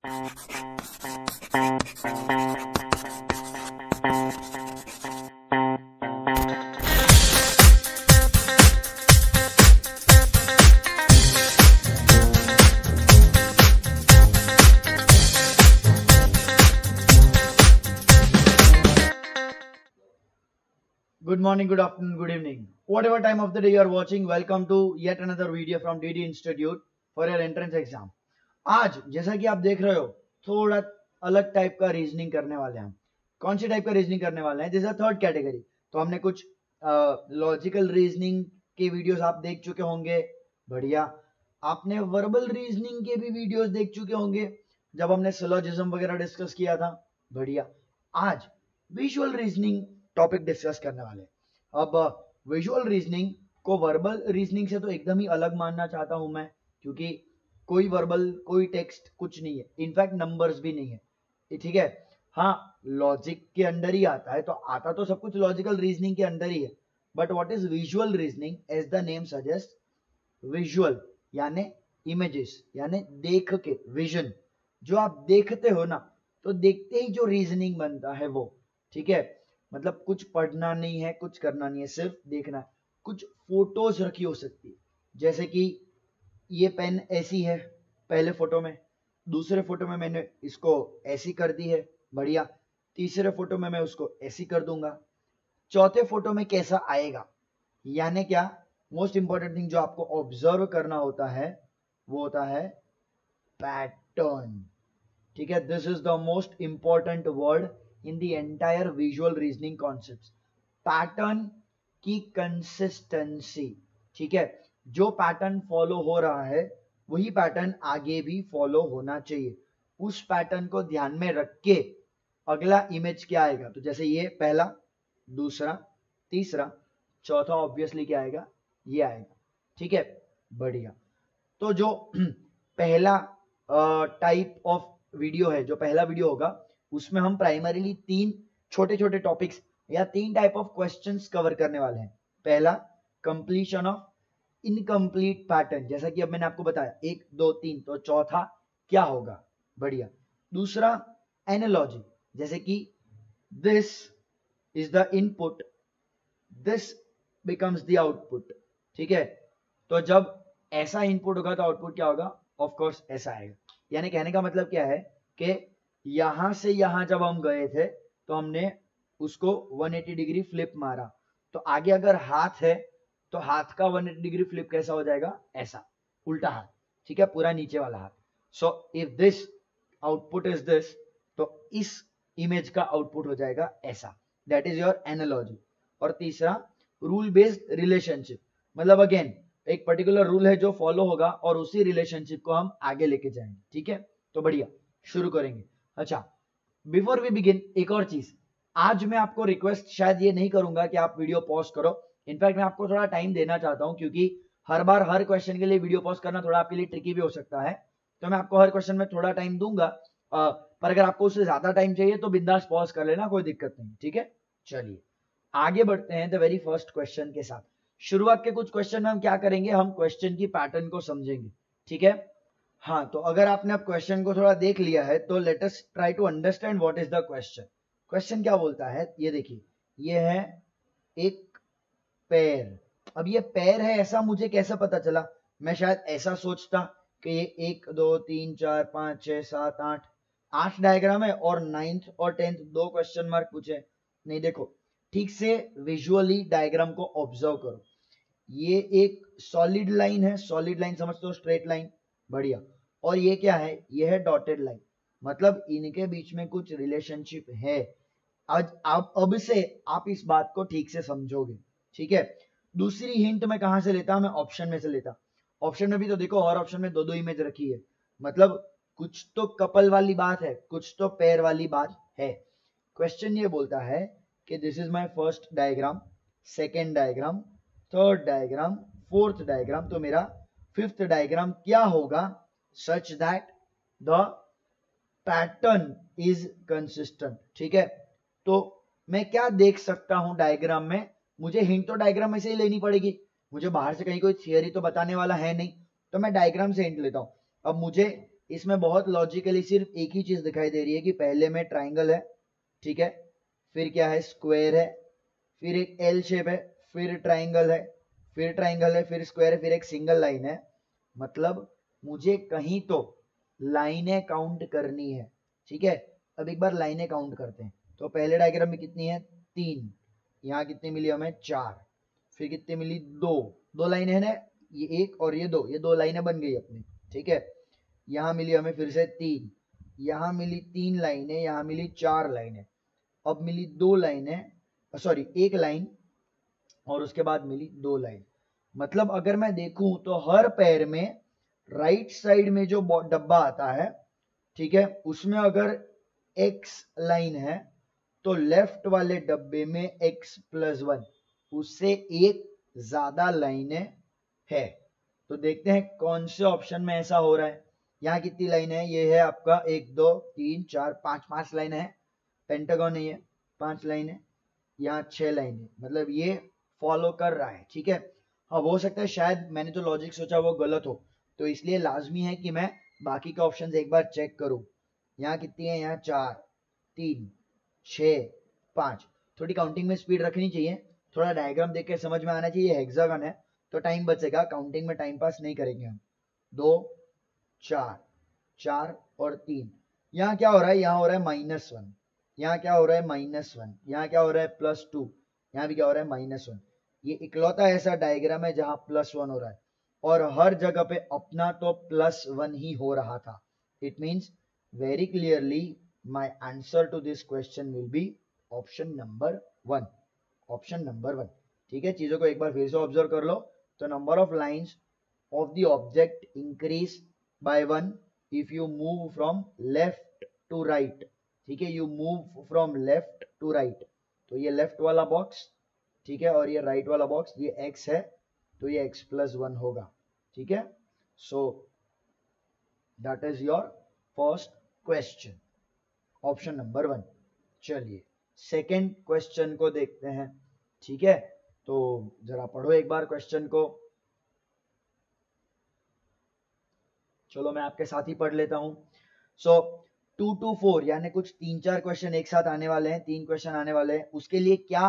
Good morning, good afternoon, good evening. Whatever time of the day you are watching, welcome to yet another video from DD Institute for your entrance exam. आज जैसा कि आप देख रहे हो थोड़ा अलग टाइप का रीजनिंग करने वाले हैं. कौन सी टाइप का रीजनिंग करने वाले हैं? जैसा थर्ड कैटेगरी. तो हमने कुछ लॉजिकल रीजनिंग के वीडियोस आप देख चुके होंगे, बढ़िया. आपने वर्बल रीजनिंग के भी वीडियोस देख चुके होंगे जब हमने सिलोजिज्म वगैरह डिस्कस किया था, बढ़िया. आज विजुअल रीजनिंग टॉपिक डिस्कस करने वाले. अब विजुअल रीजनिंग को वर्बल रीजनिंग से तो एकदम ही अलग मानना चाहता हूं मैं, क्योंकि कोई वर्बल, कोई टेक्स्ट कुछ नहीं है, इनफैक्ट नंबर्स भी नहीं है, ठीक है. हाँ, लॉजिक के अंदर ही आता है, तो आता तो सब कुछ लॉजिकल रीजनिंग के अंदर ही है. But what is visual reasoning? As the name suggest, visual यानी इमेजेस, यानी देख के, विजन. जो आप देखते हो ना, तो देखते ही जो रीजनिंग बनता है वो, ठीक है. मतलब कुछ पढ़ना नहीं है, कुछ करना नहीं है, सिर्फ देखना है. कुछ फोटोज रखी हो सकती है, जैसे कि ये पेन ऐसी है पहले फोटो में, दूसरे फोटो में मैंने इसको ऐसी कर दी है, बढ़िया. तीसरे फोटो में मैं उसको ऐसी कर दूंगा. चौथे फोटो में कैसा आएगा, यानी क्या, मोस्ट इंपॉर्टेंट थिंग जो आपको ऑब्जर्व करना होता है वो होता है पैटर्न, ठीक है. This is the most important word in the entire visual reasoning concepts. Pattern की कंसिस्टेंसी, ठीक है. जो पैटर्न फॉलो हो रहा है वही पैटर्न आगे भी फॉलो होना चाहिए. उस पैटर्न को ध्यान में रख के अगला इमेज क्या आएगा, तो जैसे ये पहला, दूसरा, तीसरा, चौथा ऑब्वियसली क्या आएगा, ये आएगा, ठीक है, बढ़िया. तो जो पहला टाइप ऑफ वीडियो है, जो पहला वीडियो होगा, उसमें हम प्राइमरीली तीन छोटे छोटे टॉपिक्स या तीन टाइप ऑफ क्वेश्चंस कवर करने वाले हैं. पहला, कंप्लीशन ऑफ इनकम्प्लीट पैटर्न, जैसा कि अब मैंने आपको बताया 1 2 3, तो चौथा क्या होगा, बढ़िया. दूसरा, एनालॉजी, जैसे कि this is the input, this becomes the output, ठीक है. तो जब ऐसा इनपुट होगा तो आउटपुट क्या होगा, ऑफ कोर्स ऐसा आएगा. यानी कहने का मतलब क्या है कि यहां से यहां जब हम गए थे तो हमने उसको 180 डिग्री फ्लिप मारा, तो आगे अगर हाथ है तो हाथ का 180 डिग्री फ्लिप कैसा हो जाएगा, ऐसा, उल्टा हाथ, ठीक है, पूरा नीचे वाला हाथ. So if this output is this, तो इस इमेज का आउटपुट हो जाएगा ऐसा. That is your analogy. और तीसरा, रूल बेस्ड रिलेशनशिप, मतलब अगेन एक पर्टिकुलर रूल है जो फॉलो होगा और उसी रिलेशनशिप को हम आगे लेके जाएंगे, ठीक है. तो बढ़िया, शुरू करेंगे. अच्छा, बिफोर वी बिगिन, एक और चीज, आज मैं आपको रिक्वेस्ट शायद ये नहीं करूंगा कि आप वीडियो पॉज करो. इनफैक्ट मैं आपको थोड़ा टाइम देना चाहता हूं, क्योंकि हर बार हर क्वेश्चन के लिए वीडियो पॉज करना थोड़ा आपके लिए ट्रिकी भी हो सकता है. तो मैं आपको हर क्वेश्चन में थोड़ा टाइम दूंगा, पर अगर आपको उससे ज्यादा टाइम चाहिए तो बिंदास पॉज कर लेना, कोई दिक्कत नहीं, ठीक है. चलिए आगे बढ़ते हैं द वेरी फर्स्ट क्वेश्चन के साथ. शुरुआत के कुछ क्वेश्चन में हम क्या करेंगे, हम क्वेश्चन की पैटर्न को समझेंगे, ठीक है. हाँ, तो अगर आपने अब क्वेश्चन को थोड़ा देख लिया है तो let us try to understand what is the question. Question क्या बोलता है, ये देखिए, ये है एक पैर. अब ये पैर है ऐसा मुझे कैसे पता चला, मैं शायद ऐसा सोचता कि ये 1 2 3 4 5 6 7 8 डायग्राम है और 9th और 10th 2 क्वेश्चन मार्क पूछे. नहीं, देखो ठीक से विजुअली डायग्राम को ऑब्जर्व करो. ये एक सॉलिड लाइन है, सॉलिड लाइन समझते हो, स्ट्रेट लाइन, बढ़िया. और ये क्या है, ये है डॉटेड लाइन, मतलब इनके बीच में कुछ रिलेशनशिप है. आज आप अब से आप इस बात को ठीक से समझोगे, ठीक है. दूसरी हिंट मैं कहां से लेता, मैं ऑप्शन में से लेता. ऑप्शन में भी तो देखो, और ऑप्शन में 2 इमेज रखी है, मतलब कुछ तो कपल वाली बात है, कुछ तो पेयर वाली बात है. क्वेश्चन ये बोलता है कि this is my first diagram, second diagram, third diagram, fourth diagram, तो मेरा फिफ्थ डायग्राम क्या होगा, such that the pattern is consistent, ठीक है. तो मैं क्या देख सकता हूं डायग्राम में, मुझे हिंट तो डायग्राम में से ही लेनी पड़ेगी, मुझे बाहर से कहीं कोई थियरी तो बताने वाला है नहीं, तो मैं डायग्राम से हिंट लेता हूं. अब मुझे इसमें बहुत लॉजिकली सिर्फ एक ही चीज दिखाई दे रही है कि पहले में ट्राइंगल है, ठीक है, फिर क्या है, स्क्वायर है, फिर एक एल शेप है, फिर ट्राइंगल है, फिर ट्राइंगल है, फिर स्क्वायर है, फिर एक सिंगल लाइन है। मतलब मुझे कहीं तो लाइनें काउंट करनी है, ठीक है। अब एक बार लाइनें काउंट करते हैं। तो पहले डायग्राम में कितनी है, 3, यहाँ कितनी मिली हमें, 4, फिर कितनी मिली, 2 लाइनें है ना, ये एक और ये दो लाइनें बन गई अपनी, ठीक है। यहाँ मिली हमें फिर से 3, यहाँ मिली 3 लाइनें, यहाँ मिली 4 लाइनें, अब मिली 2 लाइनें, सॉरी 1 लाइन, और उसके बाद मिली 2 लाइन। मतलब अगर मैं देखूं तो हर पैर में राइट साइड में जो डब्बा आता है, ठीक है, उसमें अगर x लाइन है तो लेफ्ट वाले डब्बे में x+1, उससे एक ज्यादा लाइनें है। तो देखते हैं कौन से ऑप्शन में ऐसा हो रहा है। यहाँ कितनी लाइन है, ये है आपका 1 2 3 4 5 लाइन है, पेंटागन है ये, 5 लाइन है, यहाँ 6 लाइन है, मतलब ये फॉलो कर रहा है, ठीक है। हाँ, हो सकता है शायद मैंने जो लॉजिक सोचा वो गलत हो, तो इसलिए लाजमी है कि मैं बाकी के ऑप्शंस एक बार चेक करूं। यहाँ कितनी है, यहाँ 4 3 6 5, थोड़ी काउंटिंग में स्पीड रखनी चाहिए, थोड़ा डायग्राम देख के समझ में आना चाहिए। हेक्सागन है तो टाइम बचेगा, काउंटिंग में टाइम पास नहीं करेंगे हम। 2 4 4 और 3, यहाँ क्या हो रहा है, यहाँ हो रहा है -1, यहाँ क्या हो रहा है -1, यहाँ क्या हो रहा है +2, यहाँ भी क्या हो रहा है -1। ये इकलौता ऐसा डायग्राम है जहां +1 हो रहा है, और हर जगह पे अपना तो +1 ही हो रहा था। It means very clearly my answer to this question will be option number 1, option number 1, ठीक है। चीजों को एक बार फिर से ऑब्जर्व कर लो। तो number of lines of the object increase by 1 if you move from left to right, ठीक है, you move from left to right. तो ये लेफ्ट वाला बॉक्स, ठीक है, और ये राइट वाला बॉक्स, ये x है तो ये x+1 होगा, ठीक है। So that is your first question, option number 1। चलिए सेकंड क्वेश्चन को देखते हैं, ठीक है। तो जरा पढ़ो एक बार क्वेश्चन को। चलो मैं आपके साथ ही पढ़ लेता हूं। सो 2 to 4 यानी कुछ 3-4 क्वेश्चन एक साथ आने वाले हैं, 3 क्वेश्चन आने वाले हैं। उसके लिए क्या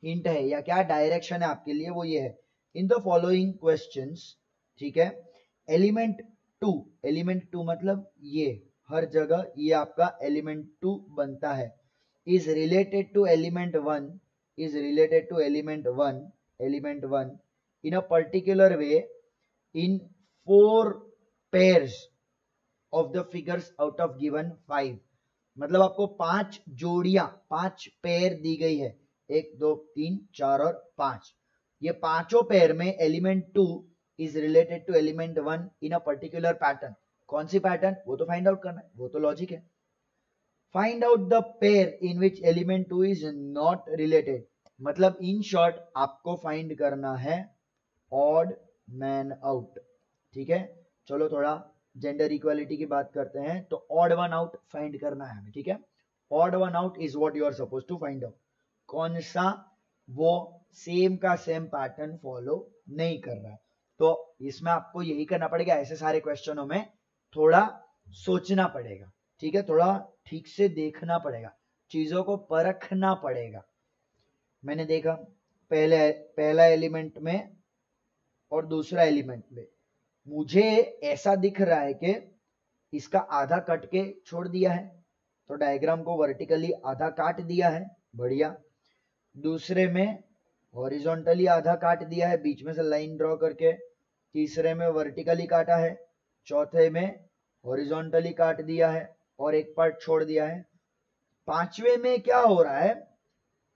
हिंट है या क्या डायरेक्शन है आपके लिए, वो ये है, इन द फॉलोइंग क्वेश्चंस, ठीक है, एलिमेंट 2 मतलब ये हर जगह ये आपका एलिमेंट 2 बनता है, is related to element 1, is related to element 1 in a particular way in 4 pairs of the figures out of given 5। मतलब आपको 5 जोड़ियां, 5 पेयर दी गई है, 1 2 3 4 और 5। ये पांचों पेयर में element 2 is related to element 1 in a particular pattern. कौन सी पैटर्न, वो तो फाइंड आउट करना है, वो तो लॉजिक है। Find out the pair in which element 2 is not related, मतलब इन शॉर्ट आपको फाइंड करना है ऑड मैन आउट, ठीक है। चलो थोड़ा जेंडर इक्वालिटी की बात करते हैं, तो ऑड वन आउट फाइंड करना है हमें, ठीक है। Odd one out is what you are suppose to find out, कौन सा वो सेम का सेम पैटर्न फॉलो नहीं कर रहा है। तो इसमें आपको यही करना पड़ेगा, ऐसे सारे क्वेश्चनों में थोड़ा सोचना पड़ेगा, ठीक है, थोड़ा ठीक से देखना पड़ेगा, चीजों को परखना पड़ेगा। मैंने देखा पहला एलिमेंट में और दूसरा एलिमेंट में मुझे ऐसा दिख रहा है कि इसका आधा कट के छोड़ दिया है, तो डायग्राम को वर्टिकली आधा काट दिया है, बढ़िया। दूसरे में हॉरिजॉन्टली आधा काट दिया है, बीच में से लाइन ड्रॉ करके। तीसरे में वर्टिकली काटा है, चौथे में हॉरिजॉन्टली काट दिया है और एक पार्ट छोड़ दिया है। पांचवे में क्या हो रहा है,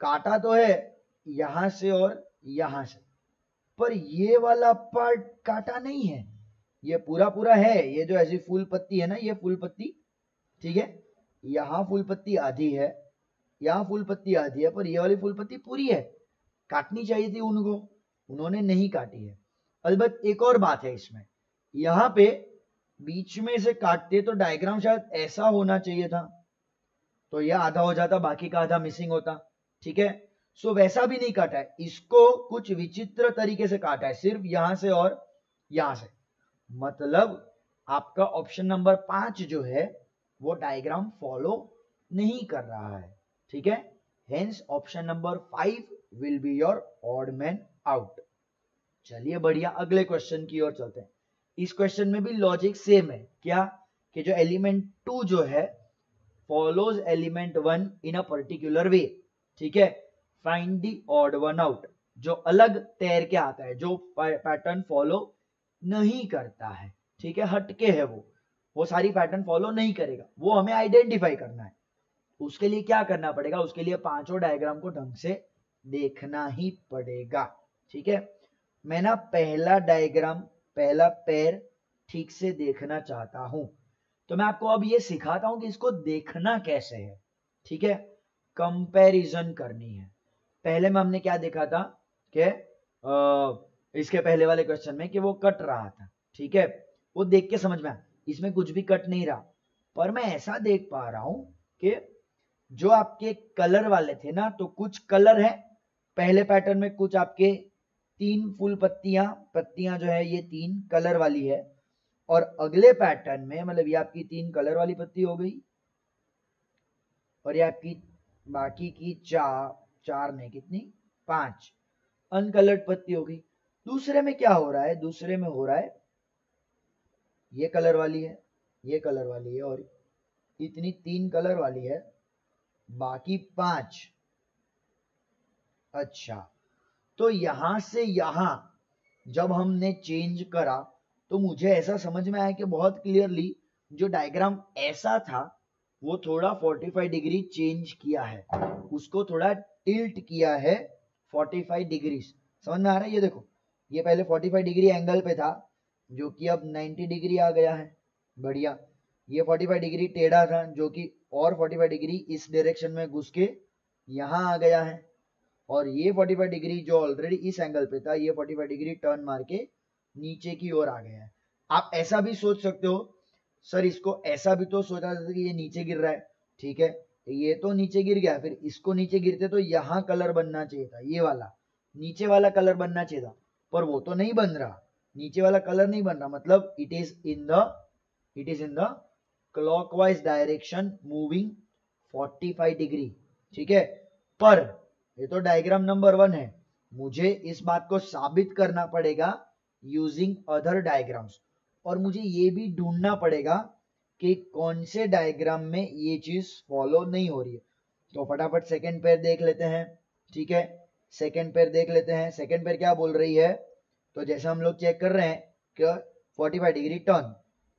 काटा तो है यहां से और यहां से, पर ये वाला पार्ट काटा नहीं है, ये पूरा पूरा है। ये जो ऐसी फूल पत्ती है ना, ये फूल पत्ती, ठीक है, यहाँ फूल पत्ती आधी है, यहाँ फूल पत्ती आधी है, पर ये वाली फूल पत्ती पूरी है, काटनी चाहिए थी उनको, उन्होंने नहीं काटी है। अलबत्त एक और बात है इसमें, यहाँ पे बीच में से काटते तो डायग्राम शायद ऐसा होना चाहिए था, तो यह आधा हो जाता, बाकी का आधा मिसिंग होता, ठीक है। सो वैसा भी नहीं काटा है, इसको कुछ विचित्र तरीके से काटा है, सिर्फ यहां से और यहां से। मतलब आपका ऑप्शन नंबर 5 जो है वो डायग्राम फॉलो नहीं कर रहा है, ठीक है। Hence option number 5 will be your odd man out. चलिए बढ़िया, अगले क्वेश्चन की ओर चलते हैं। इस क्वेश्चन में भी लॉजिक सेम है, क्या कि जो एलिमेंट 2 जो है follows element 1 in a particular वे, ठीक है। Find the odd one out, जो अलग तैर के आता है, जो पैटर्न फॉलो नहीं करता है, ठीक है, हटके है वो सारी पैटर्न फॉलो नहीं करेगा, वो हमें आइडेंटिफाई करना है। उसके लिए क्या करना पड़ेगा, उसके लिए पांचों डायग्राम को ढंग से देखना ही पड़ेगा, ठीक है। मैं ना पहला डायग्राम, पहला पैर ठीक से देखना चाहता हूं, तो मैं आपको अब ये सिखाता हूं कि इसको देखना कैसे है, ठीक है। कंपैरिजन करनी है। पहले में हमने क्या देखा था कि इसके पहले वाले क्वेश्चन में कि वो कट रहा था, ठीक है, वो देख के समझ में आया, इसमें कुछ भी कट नहीं रहा, पर मैं ऐसा देख पा रहा हूं कि जो आपके कलर वाले थे ना, तो कुछ कलर है पहले पैटर्न में, कुछ आपके 3 फुल पत्तियां जो है ये 3 कलर वाली है, और अगले पैटर्न में मतलब ये आपकी 3 कलर वाली पत्ती हो गई, और ये आपकी बाकी की 4 नहीं, कितनी 5 अनकलर्ड पत्ती हो गई। दूसरे में क्या हो रहा है, दूसरे में हो रहा है ये कलर वाली है, ये कलर वाली है, और इतनी 3 कलर वाली है, बाकी 5। अच्छा, तो यहां से यहां जब हमने चेंज करा तो मुझे ऐसा समझ में आया कि बहुत क्लियरली जो डायग्राम ऐसा था वो थोड़ा 45 डिग्री चेंज किया है, उसको थोड़ा टिल्ट किया है 45 डिग्री। समझ में आ रहा है? ये देखो, ये पहले 45 डिग्री एंगल पे था, जो कि अब 90 डिग्री आ गया है। बढ़िया। ये 45 डिग्री टेढ़ा था, जो कि और 45 डिग्री इस डायरेक्शन में घुस के यहाँ आ गया है, और ये 45 डिग्री जो ऑलरेडी इस एंगल पे था, ये 45 डिग्री टर्न मार के नीचे की ओर आ गया है। आप ऐसा भी सोच सकते हो, सर इसको ऐसा भी तो सोचा था कि ये नीचे गिर रहा है, ठीक है, ये तो नीचे गिर गया, फिर इसको नीचे गिरते तो यहाँ कलर बनना चाहिए था, ये वाला नीचे वाला कलर बनना चाहिए था, पर वो तो नहीं बन रहा, नीचे वाला कलर नहीं बन रहा, मतलब it is in the clockwise direction moving 45 degree, ठीक है। पर ये तो डायग्राम नंबर 1 है, मुझे इस बात को साबित करना पड़ेगा यूजिंग अदर डायग्राम्स, और मुझे ये भी ढूंढना पड़ेगा कि कौन से डायग्राम में ये चीज फॉलो नहीं हो रही है। तो फटाफट सेकंड पेयर देख लेते हैं, ठीक है, सेकंड पेयर देख लेते हैं। सेकंड पेयर क्या बोल रही है, तो जैसे हम लोग चेक कर रहे हैं कि 45 डिग्री टर्न,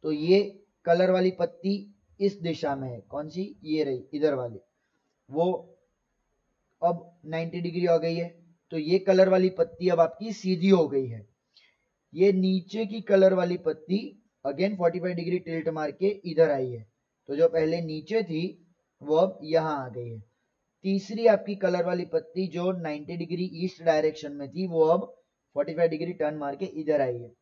तो ये कलर वाली पत्ती इस दिशा में है, कौन सी, ये रही इधर वाली, वो अब 90 डिग्री आ गई है, तो ये कलर वाली पत्ती अब आपकी सीधी हो गई है। ये नीचे की कलर वाली पत्ती अगेन 45 डिग्री टिल्ट मार के इधर आई है, तो जो पहले नीचे थी वो अब यहाँ आ गई है। तीसरी आपकी कलर वाली पत्ती जो 90 डिग्री ईस्ट डायरेक्शन में थी, वो अब 45 डिग्री टर्न मार के इधर आई है।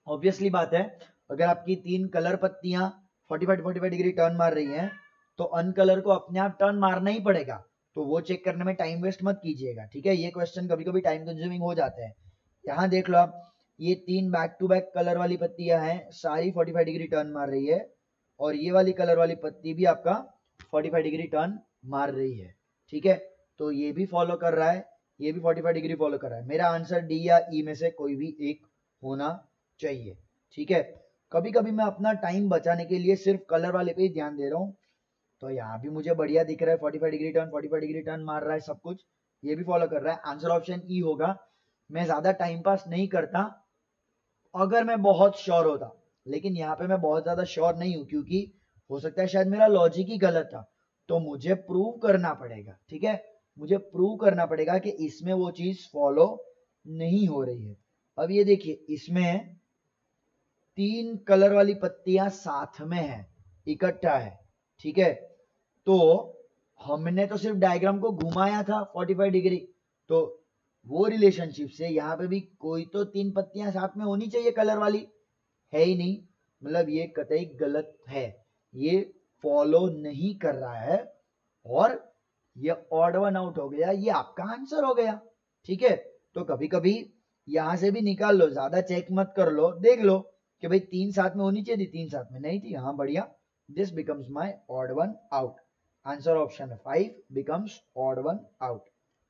ऑब्वियसली बात है, अगर आपकी 3 कलर पत्तियां 45 डिग्री टर्न मार रही हैं, तो अनकलर को अपने आप टर्न मारना ही पड़ेगा, तो वो चेक करने में टाइम वेस्ट मत कीजिएगा, ठीक है। ये क्वेश्चन कभी कभी टाइम कंज्यूमिंग हो जाते हैं। यहाँ देख लो आप, ये 3 बैक टू बैक कलर वाली पत्तियां हैं, सारी 45 डिग्री टर्न मार रही है, और ये वाली कलर वाली पत्ती भी आपका 45 डिग्री टर्न मार रही है, ठीक है। तो ये भी फॉलो कर रहा है, ये भी 45 डिग्री फॉलो कर रहा है। मेरा आंसर डी या ई में से कोई भी एक होना चाहिए, ठीक है। कभी कभी मैं अपना टाइम बचाने के लिए सिर्फ कलर वाले पे ही ध्यान दे रहा हूँ, तो यहाँ भी मुझे बढ़िया दिख रहा है, 45 डिग्री टर्न, 45 डिग्री टर्न मार रहा है, सब कुछ ये भी फॉलो कर रहा है। आंसर ऑप्शन ई होगा। मैं ज्यादा टाइम पास नहीं करता अगर मैं बहुत श्योर होता, लेकिन यहाँ पे मैं बहुत ज्यादा श्योर नहीं हूँ, क्योंकि हो सकता है शायद मेरा लॉजिक ही गलत था, तो मुझे प्रूव करना पड़ेगा, ठीक है, मुझे प्रूव करना पड़ेगा कि इसमें वो चीज फॉलो नहीं हो रही है। अब ये देखिए, इसमें 3 कलर वाली पत्तियां साथ में है, इकट्ठा है, ठीक है। तो हमने तो सिर्फ डायग्राम को घुमाया था 45 डिग्री, तो वो रिलेशनशिप से यहाँ पे भी कोई तो 3 पत्तियां साथ में होनी चाहिए कलर वाली, है ही नहीं, मतलब ये कतई गलत है, ये फॉलो नहीं कर रहा है, और ये ऑड वन आउट हो गया, ये आपका आंसर हो गया, ठीक है। तो कभी कभी यहां से भी निकाल लो, ज्यादा चेक मत कर लो, देख लो कि भाई 3 साथ में होनी चाहिए थी, 3 साथ में नहीं थी, हाँ बढ़िया, this becomes my odd one out. Answer option है 5 बिकम्स ऑड वन आउट।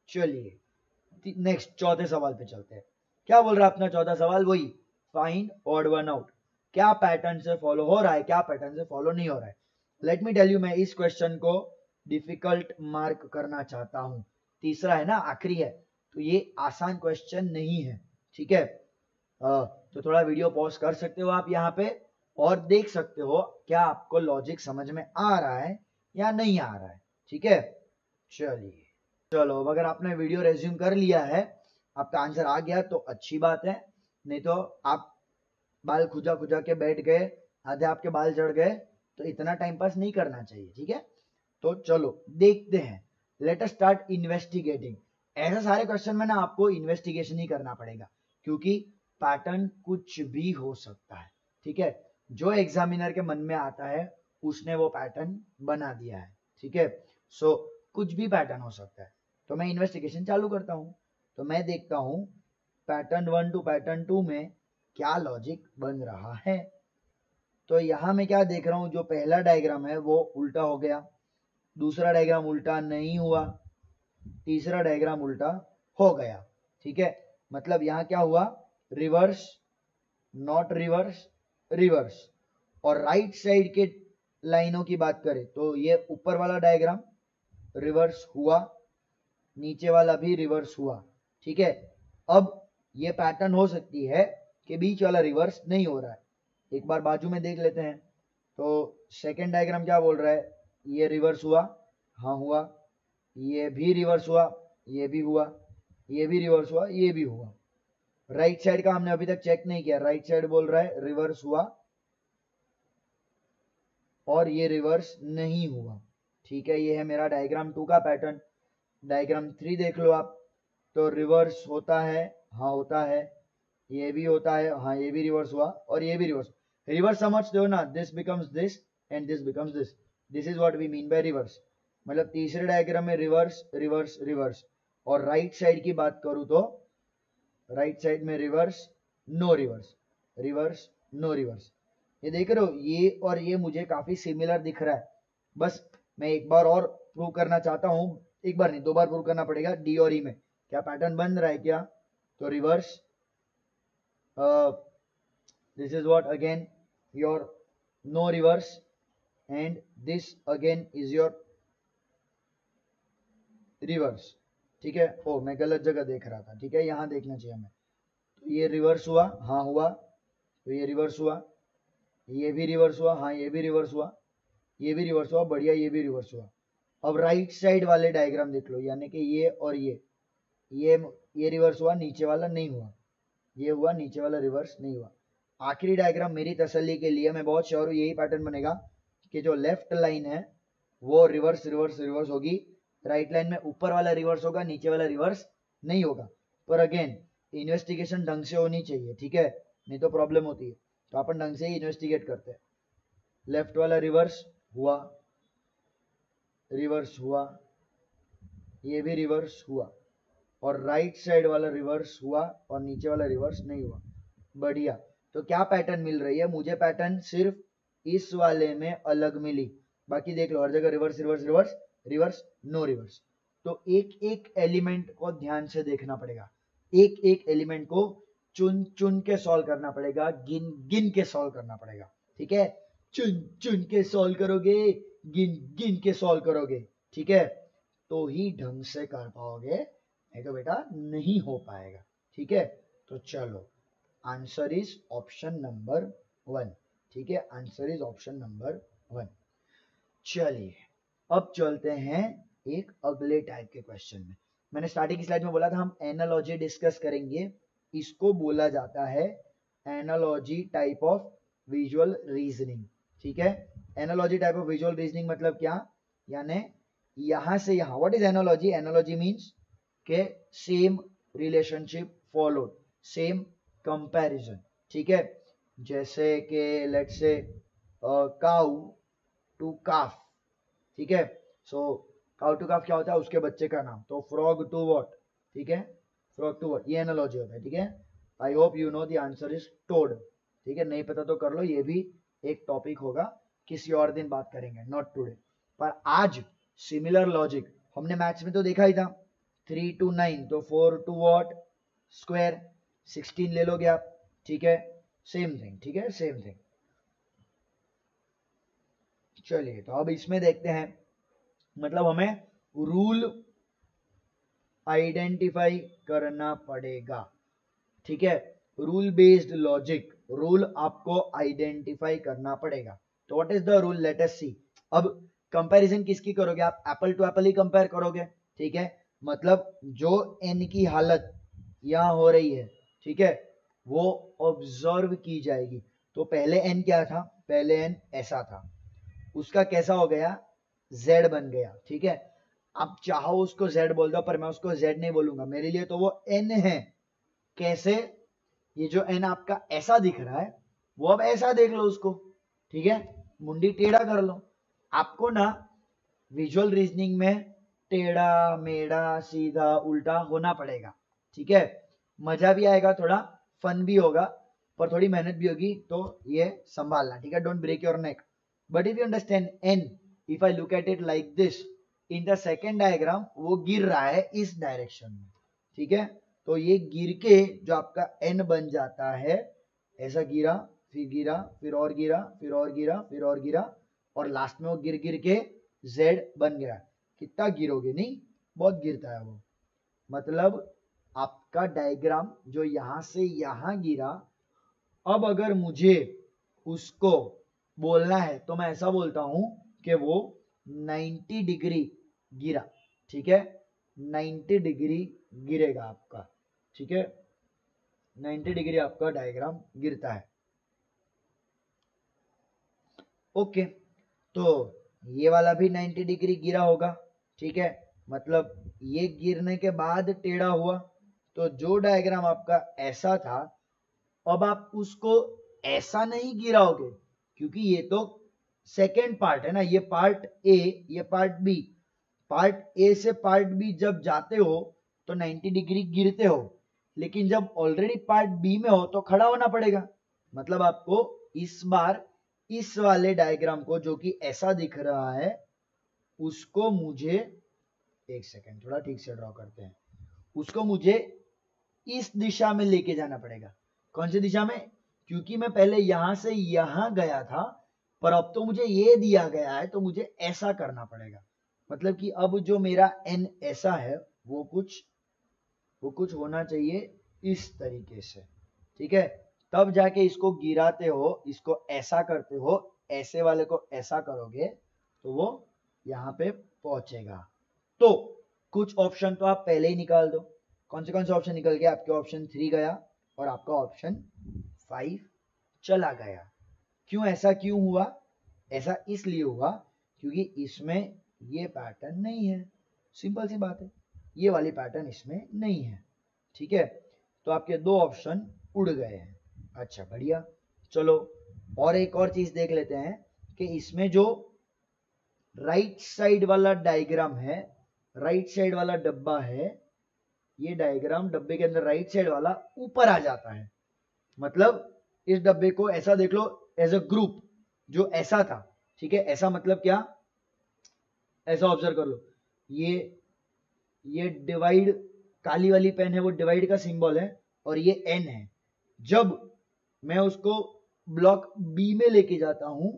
चलिए नेक्स्ट चौथे सवाल पे चलते हैं। क्या बोल रहा है अपना चौथा सवाल? वही फाइंड ऑड वन आउट। क्या पैटर्न से फॉलो हो रहा है, क्या पैटर्न से फॉलो नहीं हो रहा है। लेट मी टेल यू, मैं इस क्वेश्चन को डिफिकल्ट मार्क करना चाहता हूं। तीसरा है ना, आखिरी है, तो ये आसान क्वेश्चन नहीं है, ठीक है। तो थोड़ा वीडियो पॉज कर सकते हो आप यहाँ पे और देख सकते हो क्या आपको लॉजिक समझ में आ रहा है या नहीं आ रहा है, ठीक है। चलिए चलो, अगर आपने वीडियो रेज्यूम कर लिया है, आपका आंसर आ गया तो अच्छी बात है, नहीं तो आप बाल खुजा खुजा के बैठ गए, आधे आपके बाल झड़ गए, तो इतना टाइम पास नहीं करना चाहिए, ठीक है। तो चलो देखते हैं, लेट अस स्टार्ट इन्वेस्टिगेटिंग। ऐसे सारे क्वेश्चन में ना आपको इन्वेस्टिगेशन ही करना पड़ेगा, क्योंकि पैटर्न कुछ भी हो सकता है, ठीक है। जो एग्जामिनर के मन में आता है उसने वो पैटर्न बना दिया है, ठीक है। सो कुछ भी पैटर्न हो सकता है। तो मैं इन्वेस्टिगेशन चालू करता हूं, तो मैं देखता हूं पैटर्न 1 टू पैटर्न 2 में क्या लॉजिक बन रहा है। तो यहां मैं क्या देख रहा हूं, जो पहला डायग्राम है वो उल्टा हो गया, दूसरा डायग्राम उल्टा नहीं हुआ, तीसरा डायग्राम उल्टा हो गया, ठीक है। मतलब यहां क्या हुआ, रिवर्स, नॉट रिवर्स, रिवर्स। और राइट साइड के लाइनों की बात करें तो ये ऊपर वाला डायग्राम रिवर्स हुआ, नीचे वाला भी रिवर्स हुआ, ठीक है। अब ये पैटर्न हो सकती है कि बीच वाला रिवर्स नहीं हो रहा है। एक बार बाजू में देख लेते हैं, तो सेकेंड डायग्राम क्या बोल रहा है, ये रिवर्स हुआ, हाँ हुआ, ये भी रिवर्स हुआ, ये भी हुआ, ये भी रिवर्स हुआ, ये भी हुआ। राइट साइड का हमने अभी तक चेक नहीं किया, राइट साइड बोल रहा है रिवर्स हुआ और ये रिवर्स नहीं हुआ, ठीक है। ये है मेरा डायग्राम 2 का पैटर्न। डायग्राम 3 देख लो आप, तो रिवर्स होता है, हाँ होता है, ये भी होता है, हाँ ये भी रिवर्स हुआ और ये भी रिवर्स। रिवर्स समझते हो ना, this becomes this and this becomes this, this is what we mean by reverse. मतलब तीसरे डायग्राम में रिवर्स रिवर्स रिवर्स। और राइट साइड की बात करूं तो राइट साइड में reverse no reverse, reverse no reverse. ये देख रहे हो, ये और ये मुझे काफी सिमिलर दिख रहा है। बस मैं एक बार और प्रूव करना चाहता हूं, एक बार नहीं 2 बार प्रूव करना पड़ेगा। डी और ई में क्या पैटर्न बन रहा है क्या, तो reverse, this is what again your no reverse and this again is your reverse, ठीक है। ओ मैं गलत जगह देख रहा था, ठीक है, यहाँ देखना चाहिए हमें। तो ये रिवर्स हुआ, हाँ हुआ, तो ये रिवर्स हुआ, ये भी रिवर्स हुआ, हाँ ये भी रिवर्स हुआ, ये भी रिवर्स हुआ, बढ़िया, ये भी रिवर्स हुआ। अब राइट साइड वाले डायग्राम देख लो, यानी कि ये और ये रिवर्स हुआ, नीचे वाला नहीं हुआ, ये हुआ, नीचे वाला रिवर्स नहीं हुआ। आखिरी डायग्राम मेरी तसल्ली के लिए, मैं बहुत श्योर हूँ यही पैटर्न बनेगा कि जो लेफ्ट लाइन है वो रिवर्स रिवर्स रिवर्स होगी, राइट लाइन में ऊपर वाला रिवर्स होगा, नीचे वाला रिवर्स नहीं होगा। पर अगेन इन्वेस्टिगेशन ढंग से होनी चाहिए, ठीक है, नहीं तो प्रॉब्लम होती है। तो अपन ढंग से ही इन्वेस्टिगेट करते हैं। लेफ्ट वाला रिवर्स हुआ, रिवर्स हुआ, ये भी रिवर्स हुआ, और राइट साइड वाला रिवर्स हुआ और नीचे वाला रिवर्स नहीं हुआ, बढ़िया। तो क्या पैटर्न मिल रही है मुझे, पैटर्न सिर्फ इस वाले में अलग मिली, बाकी देख लो हर जगह reverse reverse reverse reverse no reverse. तो एक एक एलिमेंट को ध्यान से देखना पड़ेगा, एक एक एलिमेंट को चुन चुन के सॉल्व करना पड़ेगा, गिन गिन के सॉल्व करना पड़ेगा, ठीक है। चुन चुन के सॉल्व करोगे, गिन गिन के सॉल्व करोगे, ठीक है, तो ही ढंग से कर पाओगे, नहीं तो बेटा नहीं हो पाएगा, ठीक है। तो चलो आंसर इज ऑप्शन नंबर 1, ठीक है, आंसर इज ऑप्शन नंबर 1। चलिए अब चलते हैं एक अगले टाइप के क्वेश्चन में। मैंने स्टार्टिंग की स्लाइड में बोला था हम एनालॉजी डिस्कस करेंगे, इसको बोला जाता है analogy type of visual reasoning, ठीक है। Analogy type of visual reasoning मतलब क्या, यानी यहां से यहां, what is analogy, analogy means के same relationship followed, same comparison, ठीक है। जैसे कि लेट्स से काउ टू काफ, ठीक है। सो काउ टू काफ क्या होता है, उसके बच्चे का नाम, तो फ्रॉग टू व्हाट, ठीक है, फ्रॉग टू व्हाट, ये एनालॉजी होता है, ठीक है। I hope you know the answer is toad, ठीक है, नहीं पता तो कर लो, ये भी एक टॉपिक होगा, किसी और दिन बात करेंगे, नॉट टुडे। पर आज सिमिलर लॉजिक हमने मैथ्स में तो देखा ही था, 3 to 9 तो 4 to what स्क्वायर 16 ले लोगे आप, ठीक है, सेम थिंग, ठीक है, सेम थिंग। चलिए तो अब इसमें देखते हैं, मतलब हमें रूल आइडेंटिफाई करना पड़ेगा, ठीक है, रूल बेस्ड लॉजिक, रूल आपको आइडेंटिफाई करना पड़ेगा। तो what is the rule, let us see. अब कंपैरिजन किसकी करोगे आप, एप्पल टू एप्पल ही कंपेयर करोगे, ठीक है, मतलब जो एन की हालत यहां हो रही है, ठीक है, वो ऑब्जर्व की जाएगी। तो पहले एन क्या था, पहले एन ऐसा था, उसका कैसा हो गया, z बन गया, ठीक है। आप चाहो उसको z बोल दो, पर मैं उसको z नहीं बोलूंगा, मेरे लिए तो वो n है। कैसे, ये जो n आपका ऐसा दिख रहा है, वो अब ऐसा देख लो उसको, ठीक है, मुंडी टेढ़ा कर लो। आपको ना विजुअल रीजनिंग में टेढ़ा मेढ़ा सीधा उल्टा होना पड़ेगा, ठीक है, मजा भी आएगा, थोड़ा फन भी होगा, पर थोड़ी मेहनत भी होगी, तो ये संभालना, ठीक है, don't break your neck. But if you understand n, if I look at it like this, in the second diagram वो गिर रहा है इस डायरेक्शन में, ठीक है, तो ये गिर के जो आपका n बन जाता है, ऐसा गिरा, फिर और गिरा, फिर और गिरा, फिर और गिरा, और लास्ट में वो गिर गिर के z बन गया। कितना गिरोगे, नहीं बहुत गिरता है वो, मतलब आपका डायग्राम जो यहां से यहां गिरा, अब अगर मुझे उसको बोलना है तो मैं ऐसा बोलता हूं कि वो 90 डिग्री गिरा, ठीक है, 90 डिग्री गिरेगा आपका, ठीक है, 90 डिग्री आपका डायग्राम गिरता है। ओके, तो ये वाला भी 90 डिग्री गिरा होगा, ठीक है, मतलब ये गिरने के बाद टेढ़ा हुआ, तो जो डायग्राम आपका ऐसा था, अब आप उसको ऐसा नहीं गिराओगे, क्योंकि ये तो सेकेंड पार्ट है ना, ये पार्ट ए, ये पार्ट बी, पार्ट ए से पार्ट बी जब जाते हो तो 90 डिग्री गिरते हो, लेकिन जब ऑलरेडी पार्ट बी में हो तो खड़ा होना पड़ेगा। मतलब आपको इस बार इस वाले डायग्राम को, जो कि ऐसा दिख रहा है, उसको मुझे, एक सेकेंड थोड़ा ठीक से ड्रॉ करते हैं, उसको मुझे इस दिशा में लेके जाना पड़ेगा। कौन सी दिशा में, क्योंकि मैं पहले यहां से यहां गया था, पर अब तो मुझे ये दिया गया है, तो मुझे ऐसा करना पड़ेगा। मतलब कि अब जो मेरा n ऐसा है, वो कुछ होना चाहिए इस तरीके से, ठीक है, तब जाके इसको गिराते हो, इसको ऐसा करते हो, ऐसे वाले को ऐसा करोगे तो वो यहाँ पे पहुंचेगा। तो कुछ ऑप्शन तो आप पहले ही निकाल दो, कौन से ऑप्शन निकल गया, आपके ऑप्शन 3 गया और आपका ऑप्शन 5 चला गया। क्यों ऐसा क्यों हुआ, ऐसा इसलिए हुआ क्योंकि इसमें ये पैटर्न नहीं है, सिंपल सी बात है, ये वाली पैटर्न इसमें नहीं है, ठीक है, तो आपके दो ऑप्शन उड़ गए हैं। अच्छा बढ़िया, चलो और एक और चीज देख लेते हैं कि इसमें जो राइट साइड वाला डायग्राम है, राइट साइड वाला डब्बा है, ये डायग्राम डब्बे के अंदर राइट साइड वाला ऊपर आ जाता है, मतलब इस डब्बे को ऐसा देख लो एज अ ग्रुप, जो ऐसा था, ठीक है, ऐसा मतलब क्या, ऐसा ऑब्जर्व कर लो, ये डिवाइड, काली वाली पेन है वो डिवाइड का सिंबल है, और ये एन है। जब मैं उसको ब्लॉक बी में लेके जाता हूं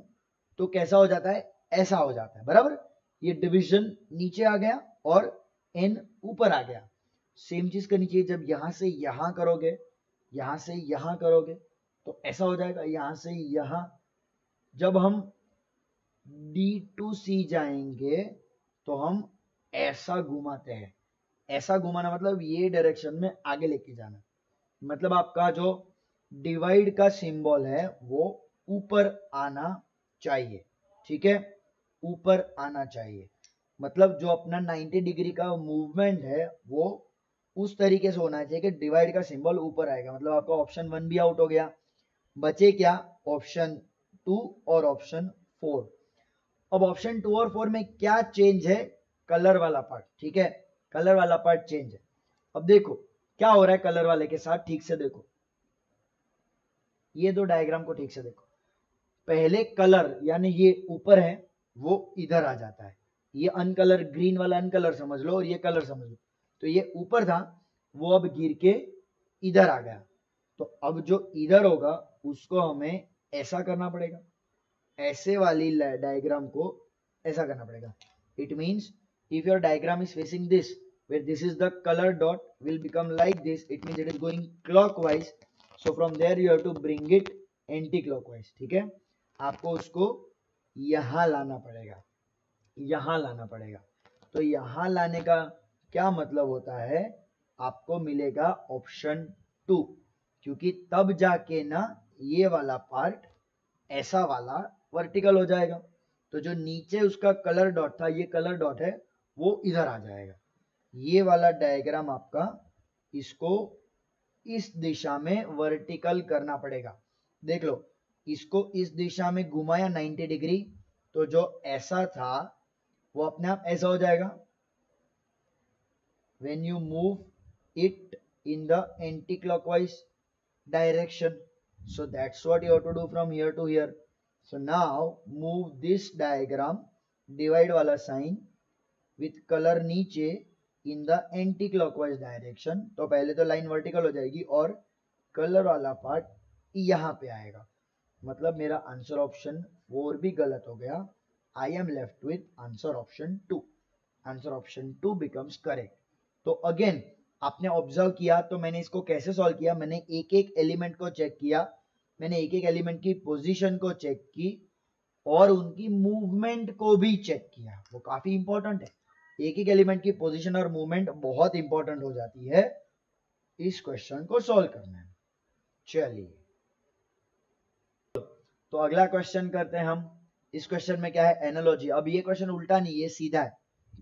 तो कैसा हो जाता है, ऐसा हो जाता है, बराबर, ये डिवीजन नीचे आ गया और एन ऊपर आ गया। सेम चीज करनी चाहिए, जब यहां से यहां करोगे, यहां से यहां करोगे तो ऐसा हो जाएगा, यहां से यहां। जब हम D to C जाएंगे तो हम ऐसा घुमाते हैं, ऐसा घुमाना मतलब ये डायरेक्शन में आगे लेके जाना, मतलब आपका जो डिवाइड का सिंबल है वो ऊपर आना चाहिए, ठीक है, ऊपर आना चाहिए, मतलब जो अपना 90 डिग्री का मूवमेंट है वो उस तरीके से होना चाहिए कि डिवाइड का सिंबल ऊपर आएगा। मतलब आपका ऑप्शन 1 भी आउट हो गया, बचे क्या, ऑप्शन 2 और ऑप्शन 4। अब ऑप्शन 2 और 4 में क्या चेंज है, कलर वाला पार्ट, ठीक है, कलर वाला पार्ट चेंज है। अब देखो क्या हो रहा है कलर वाले के साथ, ठीक से देखो, ये दो डायग्राम को ठीक से देखो, पहले कलर यानी ये ऊपर है वो इधर आ जाता है, ये अनकलर ग्रीन वाला अनकलर समझ लो और ये कलर समझ लो, तो ये ऊपर था वो अब गिर के इधर आ गया, तो अब जो इधर होगा उसको हमें ऐसा करना पड़ेगा, ऐसे वाली डायग्राम को ऐसा करना पड़ेगा। It means if your diagram is facing this where this is the color dot will become like this, it means it is going clockwise, so from there you have to bring it anti clockwise। ठीक है, आपको उसको यहां लाना पड़ेगा, यहां लाना पड़ेगा। तो यहां लाने का क्या मतलब होता है, आपको मिलेगा ऑप्शन 2, क्योंकि तब जाके ना ये वाला पार्ट ऐसा वाला वर्टिकल हो जाएगा, तो जो नीचे उसका कलर डॉट था, ये कलर डॉट है वो इधर आ जाएगा। ये वाला डायग्राम आपका इसको इस दिशा में वर्टिकल करना पड़ेगा। देख लो, इसको इस दिशा में घुमाया 90 डिग्री, तो जो ऐसा था वो अपने आप ऐसा हो जाएगा। when you move it in the anti-clockwise direction, so that's what you have to do from here to here। so now move this diagram, divide वाला sign with color नीचे in the anti clockwise direction, तो पहले तो line vertical हो जाएगी और colour वाला part यहाँ पे आएगा, मतलब मेरा आंसर ऑप्शन 4 भी गलत हो गया। I am left with answer option 2, answer option 2 becomes correct. तो अगेन आपने ऑब्जर्व किया, तो मैंने इसको कैसे सॉल्व किया, मैंने एक एक एलिमेंट को चेक किया, मैंने एक एक एलिमेंट की पोजीशन को चेक की और उनकी मूवमेंट को भी चेक किया, वो काफी इंपॉर्टेंट है। एक एक एलिमेंट की पोजीशन और मूवमेंट बहुत इंपॉर्टेंट हो जाती है इस क्वेश्चन को सॉल्व करने में। चलिए तो अगला क्वेश्चन करते हैं हम। इस क्वेश्चन में क्या है, एनालॉजी। अब ये क्वेश्चन उल्टा नहीं, ये सीधा है,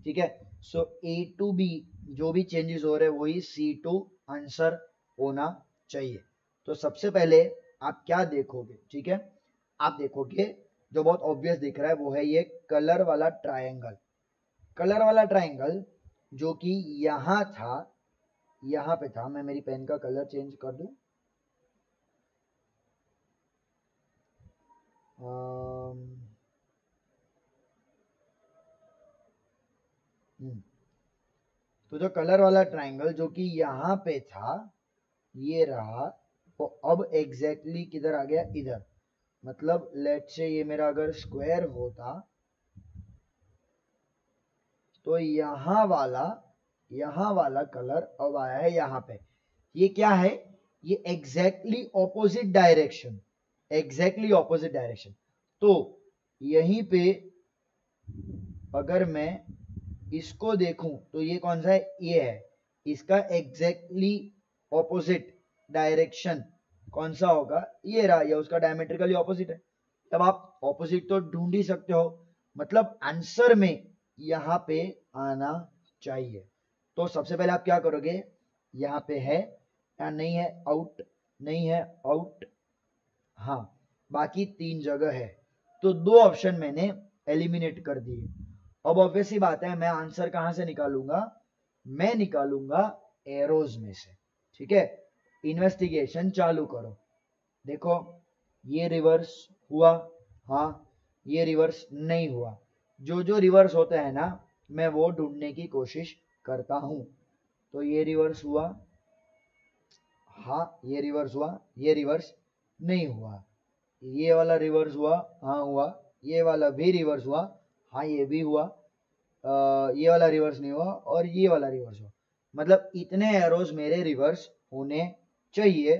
ठीक है। सो A to B जो भी चेंजेस हो रहे हैं वही C to आंसर होना चाहिए। तो सबसे पहले आप क्या देखोगे, ठीक है, आप देखोगे जो बहुत ऑब्वियस दिख रहा है वो है ये कलर वाला ट्रायंगल। कलर वाला ट्रायंगल जो कि यहां था, यहां पे था, मैं मेरी पेन का कलर चेंज कर दूं, तो जो कलर वाला ट्रायंगल जो कि यहां पे था ये रहा, तो अब एग्जैक्टली किधर आ गया, इधर। मतलब लेट्स से ये मेरा अगर स्क्वायर होता तो यहां वाला कलर अब आया है यहां पे। ये क्या है, ये exactly opposite direction, exactly opposite direction. तो यहीं पे अगर मैं इसको देखूं तो ये कौन सा है, ये है, इसका एग्जैक्टली ऑपोजिट डायरेक्शन कौन सा होगा, ये रहा, ये उसका डायमेट्रिकली ऑपोजिट है। तब आप ऑपोजिट तो ढूंढ ही सकते हो, मतलब आंसर में यहाँ पे आना चाहिए। तो सबसे पहले आप क्या करोगे, यहाँ पे है या नहीं है, आउट, नहीं है, आउट, हाँ, बाकी 3 जगह है, तो 2 ऑप्शन मैंने एलिमिनेट कर दिए। अब ऑब्वियस ही बात है, मैं आंसर कहां से निकालूंगा, मैं निकालूंगा एरोज में से, ठीक है। इन्वेस्टिगेशन चालू करो, देखो ये रिवर्स हुआ, हाँ, ये रिवर्स नहीं हुआ। जो जो रिवर्स होते हैं ना मैं वो ढूंढने की कोशिश करता हूं। तो ये रिवर्स हुआ, हाँ ये रिवर्स हुआ, ये रिवर्स नहीं हुआ, ये वाला रिवर्स हुआ, हाँ हुआ, ये वाला भी रिवर्स हुआ, हाँ ये भी हुआ, ये वाला रिवर्स नहीं हुआ और ये वाला रिवर्स हुआ। मतलब इतने एरोज मेरे रिवर्स होने चाहिए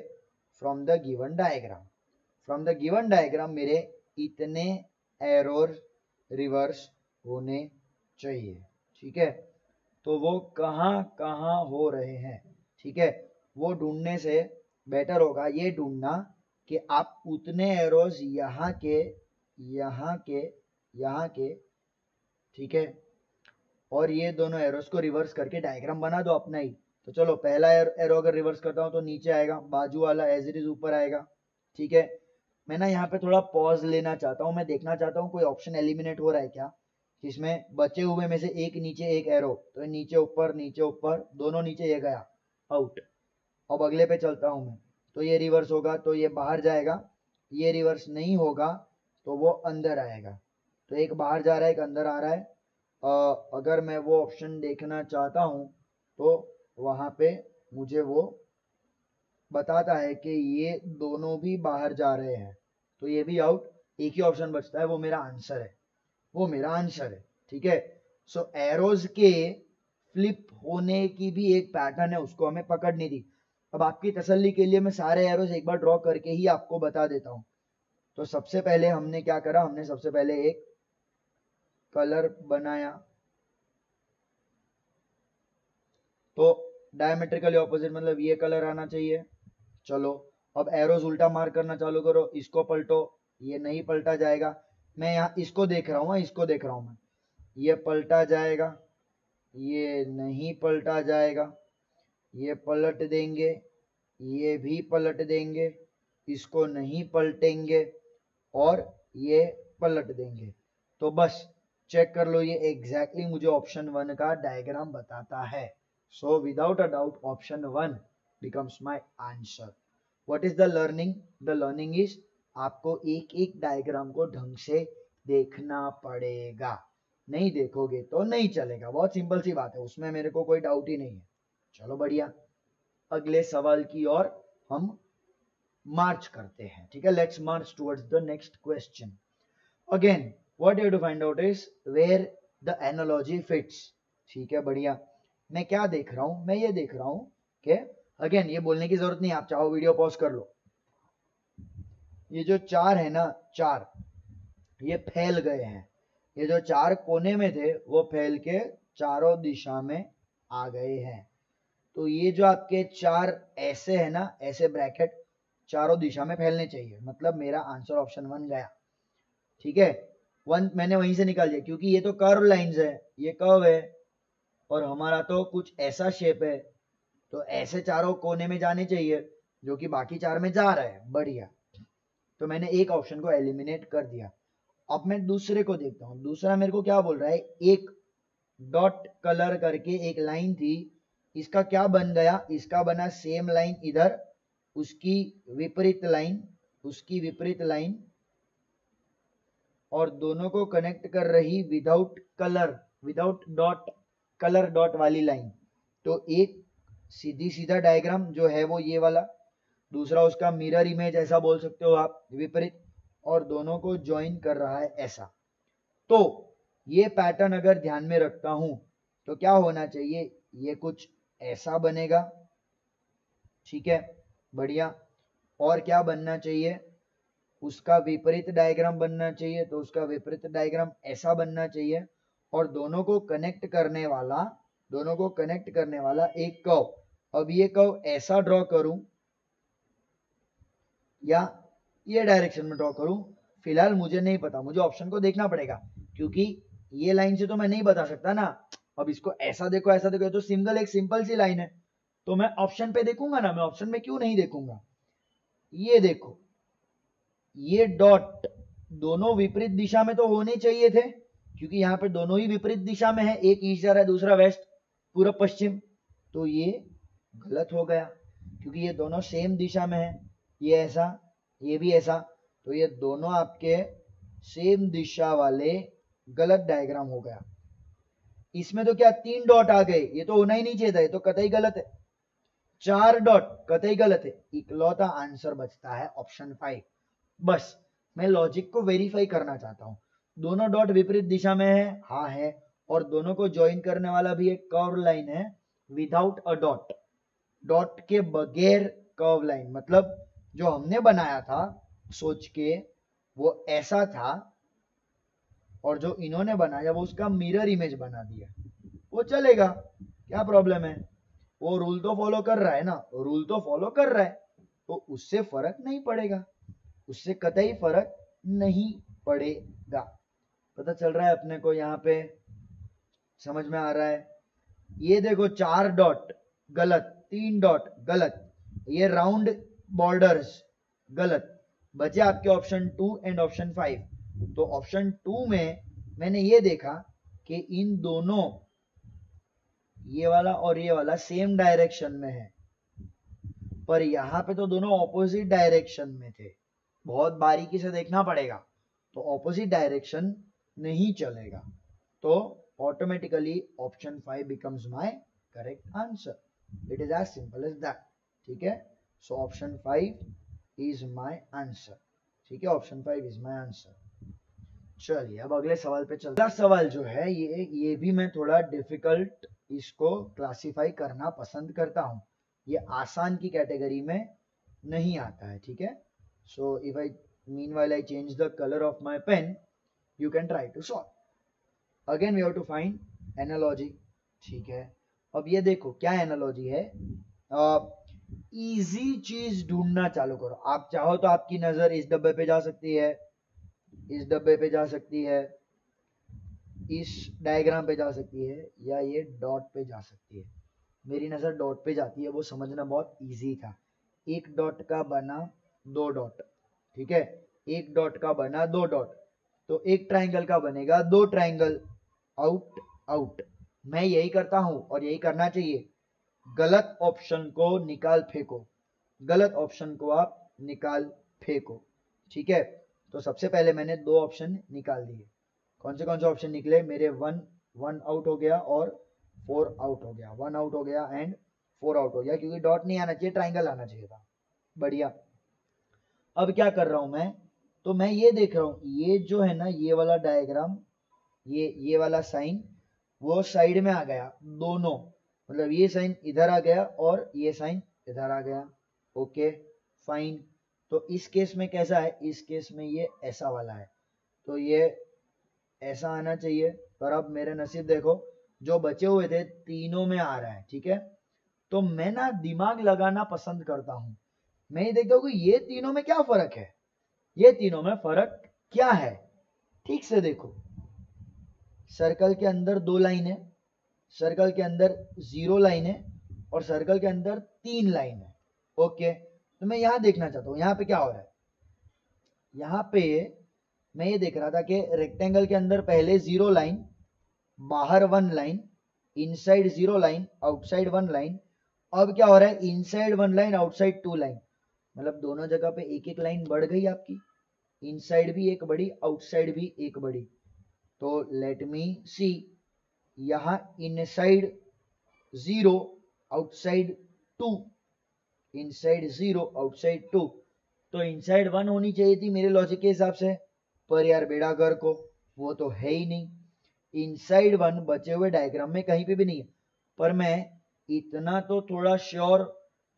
from the given diagram. From the given diagram मेरे इतने एरोज रिवर्स होने चाहिए, ठीक है। तो वो कहाँ कहाँ हो रहे हैं, ठीक है, वो ढूंढने से बेटर होगा ये ढूंढना कि आप उतने एरोज यहाँ के, यहाँ के, यहाँ के, ठीक है, और ये दोनों एरोज को रिवर्स करके डायग्राम बना दो अपना ही। तो चलो पहला एरो अगर रिवर्स करता हूँ तो नीचे आएगा, बाजू वाला एज इट इज ऊपर आएगा, ठीक है। मैं ना यहाँ पे थोड़ा पॉज लेना चाहता हूँ, मैं देखना चाहता हूँ कोई ऑप्शन एलिमिनेट हो रहा है क्या, जिसमें बचे हुए में से एक नीचे एक एरो, तो नीचे ऊपर दोनों नीचे, ये गया आउट। अब अगले पे चलता हूँ मैं, तो ये रिवर्स होगा तो ये बाहर जाएगा, ये रिवर्स नहीं होगा तो वो अंदर आएगा। तो एक बाहर जा रहा है एक अंदर आ रहा है। अगर मैं वो ऑप्शन देखना चाहता हूँ तो वहां पे मुझे वो बताता है कि ये दोनों भी बाहर जा रहे हैं, तो ये भी आउट। एक ही ऑप्शन बचता है, वो मेरा आंसर है, वो मेरा आंसर है। ठीक है, सो एरोज के फ्लिप होने की भी एक पैटर्न है, उसको हमें पकड़नी थी। अब आपकी तसल्ली के लिए मैं सारे एरोज एक बार ड्रॉ करके ही आपको बता देता हूं। तो सबसे पहले हमने क्या करा, हमने सबसे पहले एक कलर बनाया, तो डायमेट्रिकली ऑपोजिट मतलब ये कलर आना चाहिए। चलो अब एरोज उल्टा मार्क करना चालू करो, इसको पलटो, ये नहीं पलटा जाएगा। मैं यहाँ इसको देख रहा हूँ, इसको देख रहा हूँ मैं, ये पलटा जाएगा, ये नहीं पलटा जाएगा, ये पलट देंगे, ये भी पलट देंगे, इसको नहीं पलटेंगे और ये पलट देंगे। तो बस चेक कर लो, ये एग्जैक्टली मुझे ऑप्शन 1 का डायग्राम बताता है। So without a doubt option 1 becomes my answer. What is the learning? The learning is आपको एक एक डायग्राम को ढंग से देखना पड़ेगा, नहीं देखोगे तो नहीं चलेगा। बहुत सिंपल सी बात है, उसमें मेरे को कोई डाउट ही नहीं है। चलो बढ़िया, अगले सवाल की ओर हम मार्च करते हैं। ठीक है, let's march towards the next question. Again what you have to find out is where the analogy fits. ठीक है बढ़िया, मैं क्या देख रहा हूं, मैं ये देख रहा हूं कि अगेन ये बोलने की जरूरत नहीं, आप चाहो वीडियो पॉज कर लो। ये जो चार है ना, चार ये फैल गए हैं, ये जो चार कोने में थे वो फैल के चारों दिशा में आ गए हैं। तो ये जो आपके चार ऐसे है ना, ऐसे ब्रैकेट चारों दिशा में फैलने चाहिए, मतलब मेरा आंसर ऑप्शन 1 गया। ठीक है, 1 मैंने वहीं से निकाल दिया क्योंकि ये तो कर्व लाइंस है, ये कर्व है और हमारा तो कुछ ऐसा शेप है, तो ऐसे चारों कोने में जाने चाहिए जो कि बाकी चार में जा रहा है। बढ़िया, तो मैंने एक ऑप्शन को एलिमिनेट कर दिया। अब मैं दूसरे को देखता हूं, दूसरा मेरे को क्या बोल रहा है, एक डॉट कलर करके एक लाइन थी, इसका क्या बन गया, इसका बना सेम लाइन इधर, उसकी विपरीत लाइन, उसकी विपरीत लाइन, और दोनों को कनेक्ट कर रही without colour, without dot, colour dot वाली लाइन। तो एक सीधी सीधा डायग्राम जो है वो ये वाला, दूसरा उसका मिरर इमेज ऐसा बोल सकते हो आप, विपरीत, और दोनों को ज्वाइन कर रहा है ऐसा। तो ये पैटर्न अगर ध्यान में रखता हूं तो क्या होना चाहिए, ये कुछ ऐसा बनेगा। ठीक है बढ़िया, और क्या बनना चाहिए, उसका विपरीत डायग्राम बनना चाहिए, तो उसका विपरीत डायग्राम ऐसा बनना चाहिए, और दोनों को कनेक्ट करने वाला, दोनों को कनेक्ट करने वाला एक कर्व। अब ये कर्व ऐसा ड्रॉ करूं या ये डायरेक्शन में ड्रॉ करूं, फिलहाल मुझे नहीं पता, मुझे ऑप्शन को देखना पड़ेगा, क्योंकि ये लाइन से तो मैं नहीं बता सकता ना। अब इसको ऐसा देखो ऐसा देखो, तो सिंगल एक सिंपल सी लाइन है, तो मैं ऑप्शन पे देखूंगा ना, मैं ऑप्शन में क्यों नहीं देखूंगा। ये देखो, ये डॉट दोनों विपरीत दिशा में तो होने चाहिए थे, क्योंकि यहाँ पे दोनों ही विपरीत दिशा में है, एक ईस्ट जा रहा है दूसरा वेस्ट, पूर्व पश्चिम। तो ये गलत हो गया क्योंकि ये दोनों सेम दिशा में है, ये ऐसा ये भी ऐसा, तो ये दोनों आपके सेम दिशा वाले गलत डायग्राम हो गया। इसमें तो क्या 3 डॉट आ गए, ये तो होना ही नहीं चाहिए था, ये तो कतई गलत है। 4 डॉट कतई गलत है, इकलौता आंसर बचता है ऑप्शन 5। बस मैं लॉजिक को वेरीफाई करना चाहता हूं, दोनों डॉट विपरीत दिशा में है, हाँ है, और दोनों को ज्वाइन करने वाला भी एक कर्व लाइन है विदाउट अ डॉट, डॉट के बगैर कर्व लाइन, मतलब जो हमने बनाया था सोच के वो ऐसा था, और जो इन्होंने बनाया वो उसका मिरर इमेज बना दिया। वो चलेगा, क्या प्रॉब्लम है, वो रूल तो फॉलो कर रहा है ना, रूल तो फॉलो कर रहा है, तो उससे फर्क नहीं पड़ेगा, उससे कतई फर्क नहीं पड़ेगा। पता चल रहा है अपने को, यहाँ पे समझ में आ रहा है। ये देखो 4 डॉट गलत, 3 डॉट गलत, ये राउंड बॉर्डर्स गलत, बचे आपके ऑप्शन 2 एंड ऑप्शन 5। तो ऑप्शन 2 में मैंने ये देखा कि इन दोनों, ये वाला और ये वाला सेम डायरेक्शन में है, पर यहाँ पे तो दोनों ऑपोजिट डायरेक्शन में थे, बहुत बारीकी से देखना पड़ेगा, तो ऑपोजिट डायरेक्शन नहीं चलेगा, तो automatically option 5 becomes my correct answer. It is as simple as that. ठीक है, so option 5 is my answer. ठीक है, ऑप्शन 5 इज माय आंसर. चलिए अब अगले सवाल पे चलते हैं. अगला सवाल जो है ये भी मैं थोड़ा डिफिकल्ट इसको क्लासिफाई करना पसंद करता हूँ, ये आसान की कैटेगरी में नहीं आता है. ठीक है, so if I meanwhile I change the color of my pen, you can try to solve. Again we have to find analogy. ठीक है, अब ये देखो क्या एनालॉजी है. इजी चीज ढूंढना चालू करो. आप चाहो तो आपकी नजर इस डब्बे पे जा सकती है, इस डब्बे पे जा सकती है, इस डायग्राम पे जा सकती है, या ये डॉट पे जा सकती है. मेरी नजर डॉट पे जाती है, वो समझना बहुत इजी था. एक डॉट का बना दो डॉट. ठीक है, एक डॉट का बना दो डॉट, तो एक ट्राइंगल का बनेगा दो ट्राइंगल. Out out. मैं यही करता हूं और यही करना चाहिए. गलत ऑप्शन को निकाल फेंको, गलत ऑप्शन को आप निकाल फेंको. ठीक है, तो सबसे पहले मैंने दो ऑप्शन निकाल दिए. कौन से ऑप्शन निकले मेरे? वन आउट हो गया और 4 आउट हो गया. 1 आउट हो गया एंड 4 आउट हो गया, क्योंकि डॉट नहीं आना चाहिए, ट्राइंगल आना चाहिए था. बढ़िया. अब क्या कर रहा हूं मैं? तो मैं ये देख रहा हूं, ये जो है ना, ये वाला डायग्राम, ये वाला साइन वो साइड में आ गया दोनों, मतलब ये साइन इधर आ गया और ये साइन इधर आ गया. Okay fine. तो इस केस में कैसा है? इस केस में ये ऐसा वाला है, तो ये ऐसा आना चाहिए. पर अब मेरे नसीब देखो, जो बचे हुए थे तीनों में आ रहा है. ठीक है, तो मैं ना दिमाग लगाना पसंद करता हूं. मैं ये देखता हूं कि ये तीनों में क्या फर्क है, ये तीनों में फर्क क्या है. ठीक से देखो, सर्कल के अंदर 2 लाइन है, सर्कल के अंदर 0 लाइन है और सर्कल के अंदर 3 लाइन है. ओके, तो मैं यहां देखना चाहता हूं यहां पे क्या हो रहा है. यहां पे मैं ये देख रहा था कि रेक्टेंगल के अंदर पहले 0 लाइन, बाहर 1 line, inside 0 line, outside 1 line. अब क्या हो रहा है? इनसाइड 1 लाइन, आउटसाइड 2 लाइन, मतलब दोनों जगह पे एक एक लाइन बढ़ गई आपकी. इनसाइड भी एक बढ़ी, आउटसाइड भी एक बढ़ी. तो लेट मी सी, यहां इनसाइड 0, आउटसाइड 2, इनसाइड 0, आउटसाइड 2, तो इनसाइड 1 होनी चाहिए थी मेरे लॉजिक के हिसाब से. पर यार बेड़ा घर को, वो तो है ही नहीं. इनसाइड 1 बचे हुए डायग्राम में कहीं पे भी नहीं है. पर मैं इतना तो थोड़ा श्योर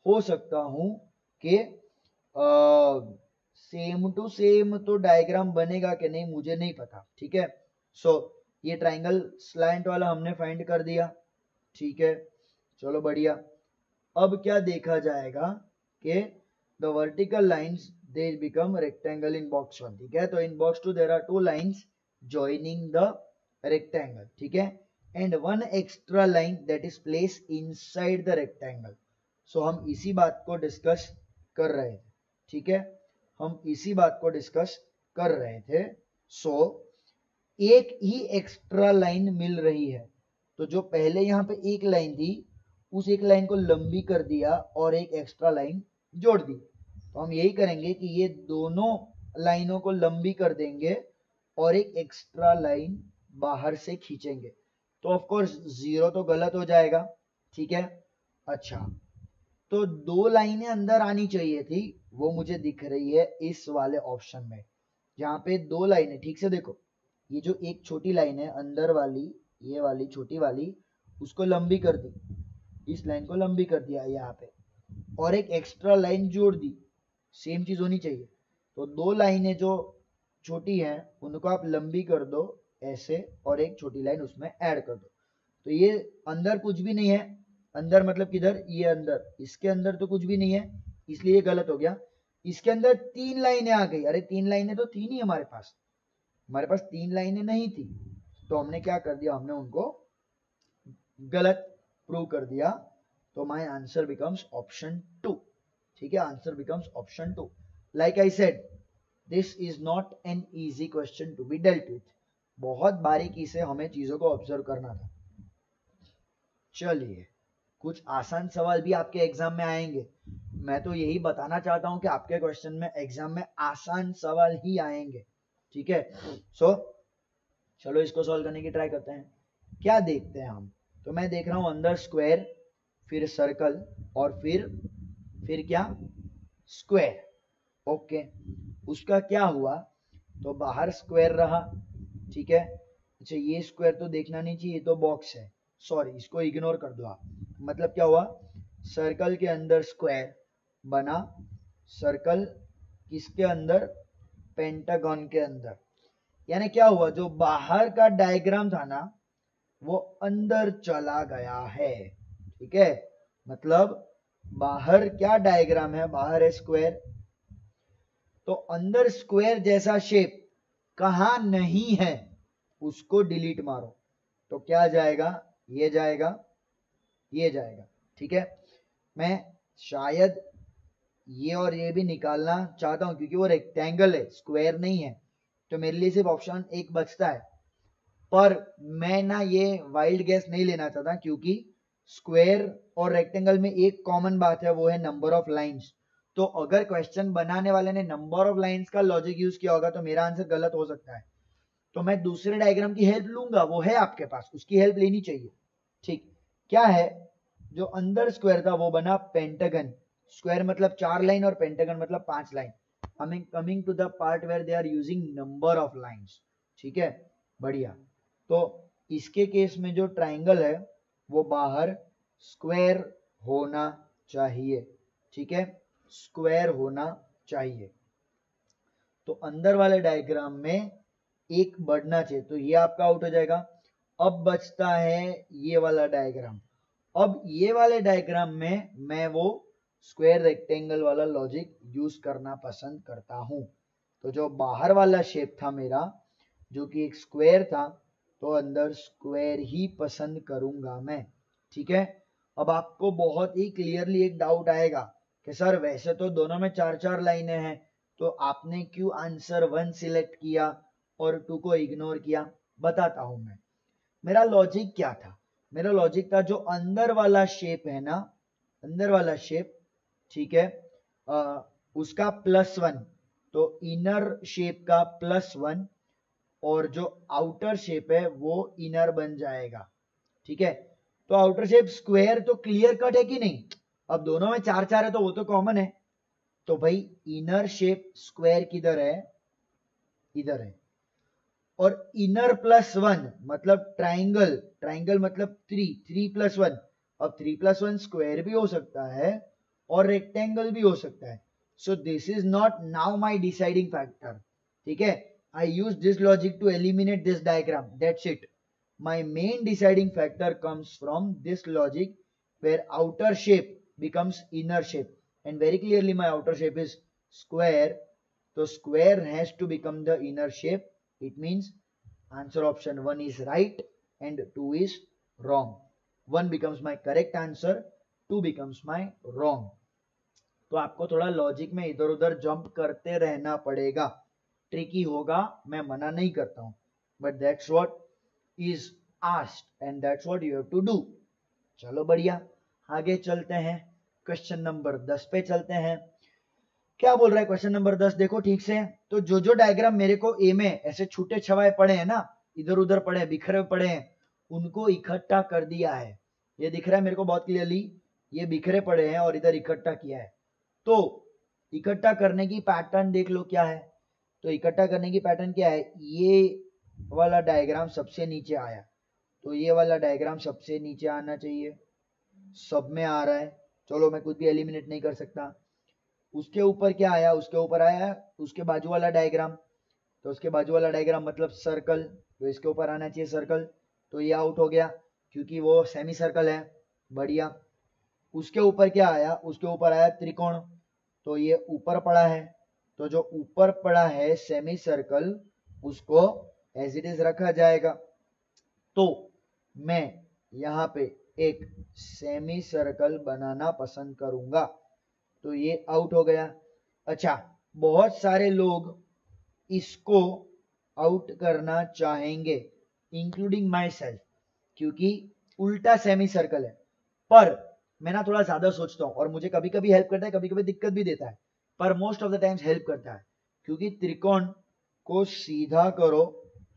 हो सकता हूं कि सेम टू सेम तो डायग्राम बनेगा कि नहीं मुझे नहीं पता. ठीक है, सो ये ट्राइंगल स्लैंट वाला हमने फाइंड कर दिया. ठीक है, चलो बढ़िया. अब क्या देखा जाएगा कि the vertical lines they become rectangle in box 1. ठीक है, तो in box 2 there are 2 lines joining the rectangle. ठीक है, and one extra line that is placed inside the rectangle. so हम इसी बात को डिस्कस कर रहे थे. ठीक है, हम इसी बात को डिस्कस कर रहे थे. सो एक ही एक्स्ट्रा लाइन मिल रही है, तो जो पहले यहाँ पे एक लाइन थी उस एक लाइन को लंबी कर दिया और एक एक्स्ट्रा लाइन जोड़ दी. तो हम यही करेंगे कि ये दोनों लाइनों को लंबी कर देंगे और एक एक्स्ट्रा लाइन बाहर से खींचेंगे. तो ऑफ कोर्स 0 तो गलत हो जाएगा. ठीक है, अच्छा, तो 2 लाइनें अंदर आनी चाहिए थी, वो मुझे दिख रही है इस वाले ऑप्शन में, जहां पे 2 लाइनें. ठीक से देखो, ये जो एक छोटी लाइन है अंदर वाली, ये वाली छोटी वाली, उसको लंबी कर दी, इस लाइन को लंबी कर दिया यहाँ पे, और एक एक्स्ट्रा लाइन जोड़ दी. सेम चीज होनी चाहिए. तो 2 लाइनें जो छोटी हैं उनको आप लंबी कर दो ऐसे, और एक छोटी लाइन उसमें ऐड कर दो. तो ये अंदर कुछ भी नहीं है, अंदर मतलब किधर? ये अंदर, इसके अंदर तो कुछ भी नहीं है, इसलिए ये गलत हो गया. इसके अंदर 3 लाइनें आ गई. अरे 3 लाइनें तो थी नहीं हमारे पास, 3 लाइनें नहीं थी. तो हमने क्या कर दिया? हमने उनको गलत प्रूव कर दिया. तो माय आंसर बिकम्स ऑप्शन 2. ठीक है, answer becomes option 2. Like I said, this is not an easy question to be dealt with. बहुत बारीकी से हमें चीजों को ऑब्जर्व करना था. चलिए कुछ आसान सवाल भी आपके एग्जाम में आएंगे। मैं तो यही बताना चाहता हूं कि आपके क्वेश्चन में एग्जाम में आसान सवाल ही आएंगे, ठीक है। सो चलो इसको सॉल्व करने की ट्राई करते हैं। क्या देखते हैं हम, तो मैं देख रहा हूं अंदर स्क्वायर, फिर सर्कल, और फिर क्या, स्क्वायर। ओके, उसका क्या हुआ, तो बाहर स्क्वायर रहा, ठीक है। अच्छा, ये स्क्वायर तो देखना नहीं चाहिए, ये तो बॉक्स है, सॉरी इसको इग्नोर कर दो आप। मतलब क्या हुआ, सर्कल के अंदर स्क्वायर बना, सर्कल किसके अंदर, पेंटागन के अंदर। यानी क्या हुआ, जो बाहर का डायग्राम था ना वो अंदर चला गया है, ठीक है। मतलब बाहर क्या डायग्राम है, बाहर है स्क्वायर, तो अंदर स्क्वायर जैसा शेप कहां नहीं है उसको डिलीट मारो, तो क्या जाएगा, ये जाएगा, ये जाएगा, ठीक है। मैं शायद ये और ये भी निकालना चाहता हूं क्योंकि वो रेक्टेंगल है, स्क्वायर नहीं है, तो मेरे लिए सिर्फ ऑप्शन एक बचता है। पर मैं ना ये वाइल्ड गैस नहीं लेना चाहता क्योंकि स्क्वायर और रेक्टेंगल में एक कॉमन बात है, वो है नंबर ऑफ लाइंस। तो अगर क्वेश्चन बनाने वाले ने नंबर ऑफ लाइंस का लॉजिक यूज किया होगा तो मेरा आंसर गलत हो सकता है। तो मैं दूसरे डायग्राम की हेल्प लूंगा, वो है आपके पास, उसकी हेल्प लेनी चाहिए, ठीक। क्या है, जो अंदर स्क्वायर था वो बना पेंटागन। स्क्वायर मतलब 4 लाइन और पेंटागन मतलब 5 line. Coming to the part where they are using number of lines, ठीक है, बढ़िया। तो इसके केस में जो ट्राइंगल है वो बाहर स्क्वायर होना चाहिए, ठीक है, स्क्वायर होना चाहिए। तो अंदर वाले डायग्राम में एक बढ़ना चाहिए, तो ये आपका आउट हो जाएगा। अब बचता है ये वाला डायग्राम। अब ये वाले डायग्राम में मैं वो स्क्वायर रेक्टेंगल वाला लॉजिक यूज करना पसंद करता हूं। तो जो बाहर वाला शेप था मेरा, जो कि एक स्क्वायर था, तो अंदर स्क्वायर ही पसंद करूंगा मैं, ठीक है। अब आपको बहुत ही क्लियरली एक डाउट आएगा कि सर वैसे तो दोनों में 4-4 लाइनें हैं, तो आपने क्यों आंसर 1 सिलेक्ट किया और 2 को इग्नोर किया। बताता हूं मैं, मेरा लॉजिक क्या था। मेरा लॉजिक था जो अंदर वाला शेप है ना, अंदर वाला शेप, ठीक है, उसका +1, तो इनर शेप का +1, और जो आउटर शेप है वो इनर बन जाएगा, ठीक है। तो आउटर शेप स्क्वायर तो क्लियर कट है कि नहीं, अब दोनों में 4-4 है तो वो तो कॉमन है। तो भाई इनर शेप स्क्वायर किधर है, इधर है। और इनर +1 मतलब ट्राइंगल, ट्राइंगल मतलब 3+1। अब 3+1 स्क्वायर भी हो सकता है और रेक्टेंगल भी हो सकता है। So this is not now my deciding factor, ठीक है। I use this logic to eliminate this diagram, that's it. My main deciding factor comes from this logic where outer shape becomes inner shape, and very clearly my outer shape is square, so square has to become the inner shape. It means answer option 1 is right and 2 is wrong. 1 becomes my correct answer, 2 becomes my wrong. तो आपको थोड़ा logic में इधर उधर jump करते रहना पड़ेगा, tricky होगा, मैं मना नहीं करता हूं, but that's what is asked and that's what you have to do. चलो बढ़िया, आगे चलते हैं, क्वेश्चन नंबर 10 पे चलते हैं। क्या बोल रहा है क्वेश्चन नंबर 10, देखो ठीक से। तो जो जो डायग्राम मेरे को ए में ऐसे छूटे छवाए पड़े हैं ना, इधर उधर पड़े, बिखरे पड़े हैं, उनको इकट्ठा कर दिया है। ये दिख रहा है मेरे को बहुत क्लियरली, ये बिखरे पड़े हैं और इधर इकट्ठा किया है। तो इकट्ठा करने की पैटर्न देख लो क्या है। तो इकट्ठा करने की पैटर्न क्या है, ये वाला डायग्राम सबसे नीचे आया, तो ये वाला डायग्राम सबसे नीचे आना चाहिए, सब में आ रहा है, चलो मैं कुछ भी एलिमिनेट नहीं कर सकता। उसके ऊपर क्या आया, उसके ऊपर आया उसके बाजू वाला डायग्राम, तो उसके बाजू वाला डायग्राम मतलब सर्कल, तो इसके ऊपर आना चाहिए सर्कल, तो ये आउट हो गया क्योंकि वो सेमी सर्कल है, बढ़िया। उसके ऊपर क्या आया, उसके ऊपर आया त्रिकोण, तो ये ऊपर पड़ा है, तो जो ऊपर पड़ा है सेमी सर्कल उसको एज इट इज रखा जाएगा। तो मैं यहाँ पे एक सेमी सर्कल बनाना पसंद करूंगा, तो ये आउट हो गया। अच्छा, बहुत सारे लोग इसको आउट करना चाहेंगे इंक्लूडिंग माई सेल्फ, क्योंकि उल्टा सेमी सर्कल है, पर मैं ना थोड़ा ज्यादा सोचता हूँ और मुझे कभी कभी हेल्प करता है, कभी कभी दिक्कत भी देता है, पर most of the times help करता है, क्योंकि त्रिकोण को सीधा करो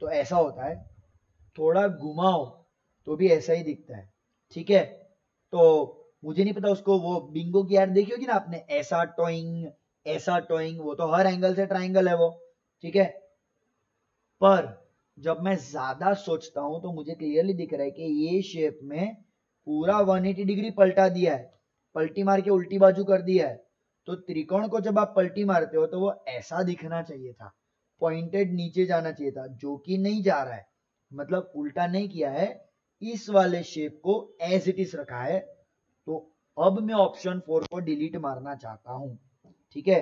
तो ऐसा होता है, थोड़ा घुमाओ तो भी ऐसा ही दिखता है। ठीक है, तो मुझे नहीं पता उसको, वो बिंगो की ऐड देखी होगी ना आपने, ऐसा टोइंग, वो तो हर एंगल से ट्राइंगल है वो। ठीक है, पर जब मैं ज्यादा सोचता हूं तो मुझे क्लियरली दिख रहा है कि ये शेप में पूरा 180 डिग्री पलटा दिया है, पलटी मार के उल्टी बाजू कर दिया है। तो त्रिकोण को जब आप पलटी मारते हो तो वो ऐसा दिखना चाहिए था, पॉइंटेड नीचे जाना चाहिए था, जो कि नहीं जा रहा है, मतलब उल्टा नहीं किया है, इस वाले शेप को एज इट इज रखा है। तो अब मैं ऑप्शन 4 को डिलीट मारना चाहता हूं। ठीक है,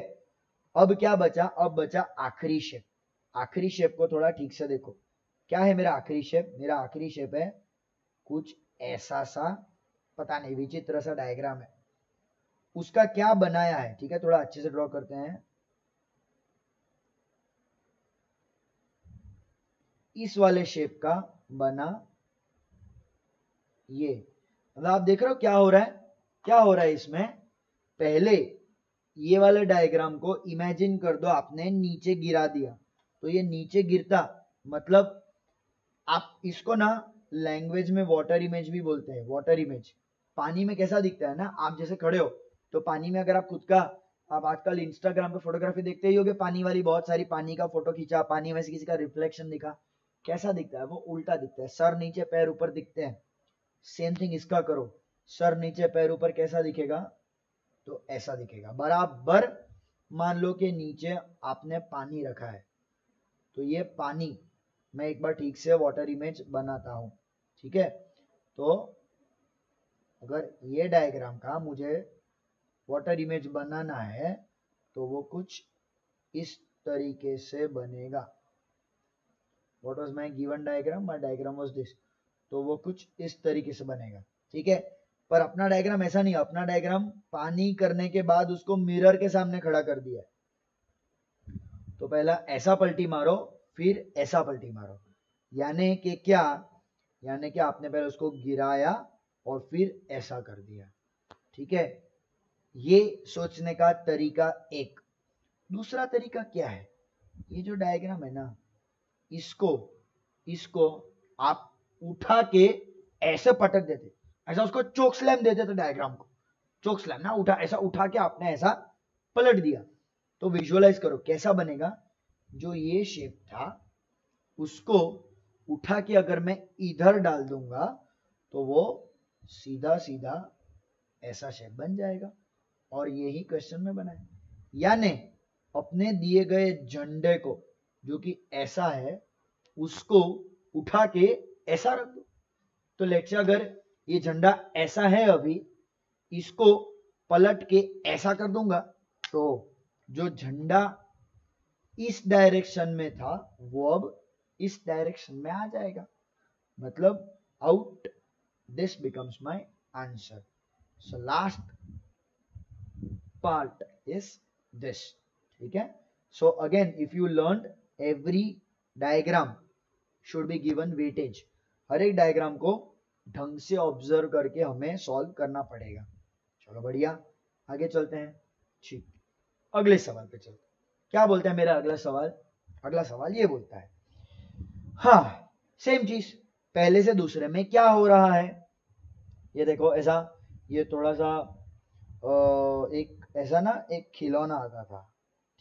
अब क्या बचा, अब बचा आखिरी शेप। आखिरी शेप को थोड़ा ठीक से देखो, क्या है मेरा आखिरी शेप, मेरा आखिरी शेप है कुछ ऐसा सा, पता नहीं विचित्र सा डायग्राम है, उसका क्या बनाया है। ठीक है, थोड़ा अच्छे से ड्रॉ करते हैं। इस वाले शेप का बना ये, मतलब आप देख रहे हो क्या हो रहा है, क्या हो रहा है इसमें। पहले ये वाले डायग्राम को इमेजिन कर दो आपने नीचे गिरा दिया, तो ये नीचे गिरता, मतलब आप इसको ना लैंग्वेज में वाटर इमेज भी बोलते हैं। वाटर इमेज पानी में कैसा दिखता है ना, आप जैसे खड़े हो तो पानी में अगर आप खुद का, आप आजकल इंस्टाग्राम पे फोटोग्राफी देखते ही होगे, पानी वाली बहुत सारी पानी का फोटो खींचा, पानी में से किसी का रिफ्लेक्शन दिखा, कैसा दिखता है, वो उल्टा दिखता है, सर नीचे पैर ऊपर दिखते हैं। सेम थिंग इसका करो, सर नीचे पैर ऊपर कैसा दिखेगा, तो ऐसा दिखेगा बराबर। मान लो कि नीचे आपने पानी रखा है, तो ये पानी, मैं एक बार ठीक से वाटर इमेज बनाता हूं। ठीक है, तो अगर ये डायग्राम का मुझे वाटर इमेज बनाना है तो वो कुछ इस तरीके से बनेगा। What was my given diagram, my diagram was this, तो वो कुछ इस तरीके से बनेगा। ठीक है, पर अपना डायग्राम ऐसा नहीं, अपना डायग्राम पानी करने के बाद उसको मिरर के सामने खड़ा कर दिया है। तो पहला ऐसा पलटी मारो, फिर ऐसा पलटी मारो, यानी कि क्या, यानी कि आपने पहले उसको गिराया और फिर ऐसा कर दिया। ठीक है, ये सोचने का तरीका एक। दूसरा तरीका क्या है, ये जो डायग्राम है ना, इसको इसको आप उठा के ऐसे पटक देते, ऐसा उसको चोक स्लैम देते, तो डायग्राम को चोक स्लैम ना, उठा ऐसा उठा के आपने ऐसा पलट दिया, तो विजुअलाइज करो कैसा बनेगा। जो ये शेप था उसको उठा के अगर मैं इधर डाल दूंगा तो वो सीधा सीधा ऐसा शेप बन जाएगा, और यही क्वेश्चन में बना है। यानी अपने दिए गए झंडे को जो कि ऐसा है उसको उठा के ऐसा रख दो। तो लेट्स से अगर ये झंडा ऐसा है, अभी इसको पलट के ऐसा कर दूंगा, तो जो झंडा इस डायरेक्शन में था वो अब इस डायरेक्शन में आ जाएगा, मतलब out, this becomes my answer. So last part is this. ठीक है, so again if you learned every diagram should be given weightage, हर एक डायग्राम को ढंग से ऑब्जर्व करके हमें सॉल्व करना पड़ेगा। चलो बढ़िया, आगे चलते हैं। ठीक, अगले सवाल पे चलते हैं। क्या बोलता है मेरा अगला सवाल, अगला सवाल ये बोलता है, हाँ सेम चीज, पहले से दूसरे में क्या हो रहा है। ये देखो ऐसा, ये थोड़ा सा एक ऐसा ना, एक खिलौना आता था।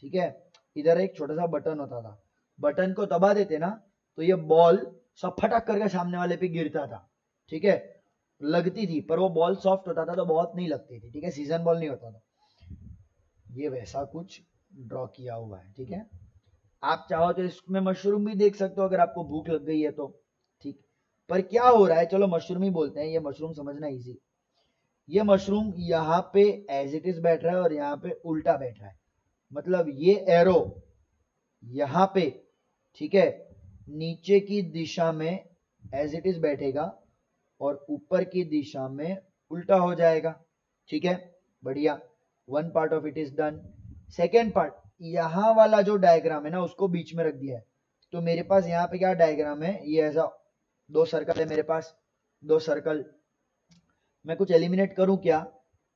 ठीक है, इधर एक छोटा सा बटन होता था, बटन को दबा देते ना तो ये बॉल सब फटक करके सामने वाले पे गिरता था। ठीक है, लगती थी, पर वो बॉल सॉफ्ट होता था तो बहुत नहीं लगती थी। ठीक है, सीजन बॉल नहीं होता था। ये वैसा कुछ ड्रॉ किया हुआ है। ठीक है, आप चाहो तो इसमें मशरूम भी देख सकते हो अगर आपको भूख लग गई है तो। ठीक, पर क्या हो रहा है, चलो मशरूम ही बोलते हैं, ये मशरूम समझना इजी। ये मशरूम यहाँ पे एज इट इज बैठ रहा है और यहाँ पे उल्टा बैठ रहा है, मतलब ये एरो यहाँ पे, ठीक है, नीचे की दिशा में एज इट इज बैठेगा और ऊपर की दिशा में उल्टा हो जाएगा। ठीक है, बढ़िया, one part of it is done. Second part, यहाँ वाला जो डायग्राम है ना उसको बीच में रख दिया है, तो मेरे पास यहाँ पे क्या डायग्राम है, ये ऐसा दो सर्कल है मेरे पास, दो सर्कल। मैं कुछ एलिमिनेट करूं क्या,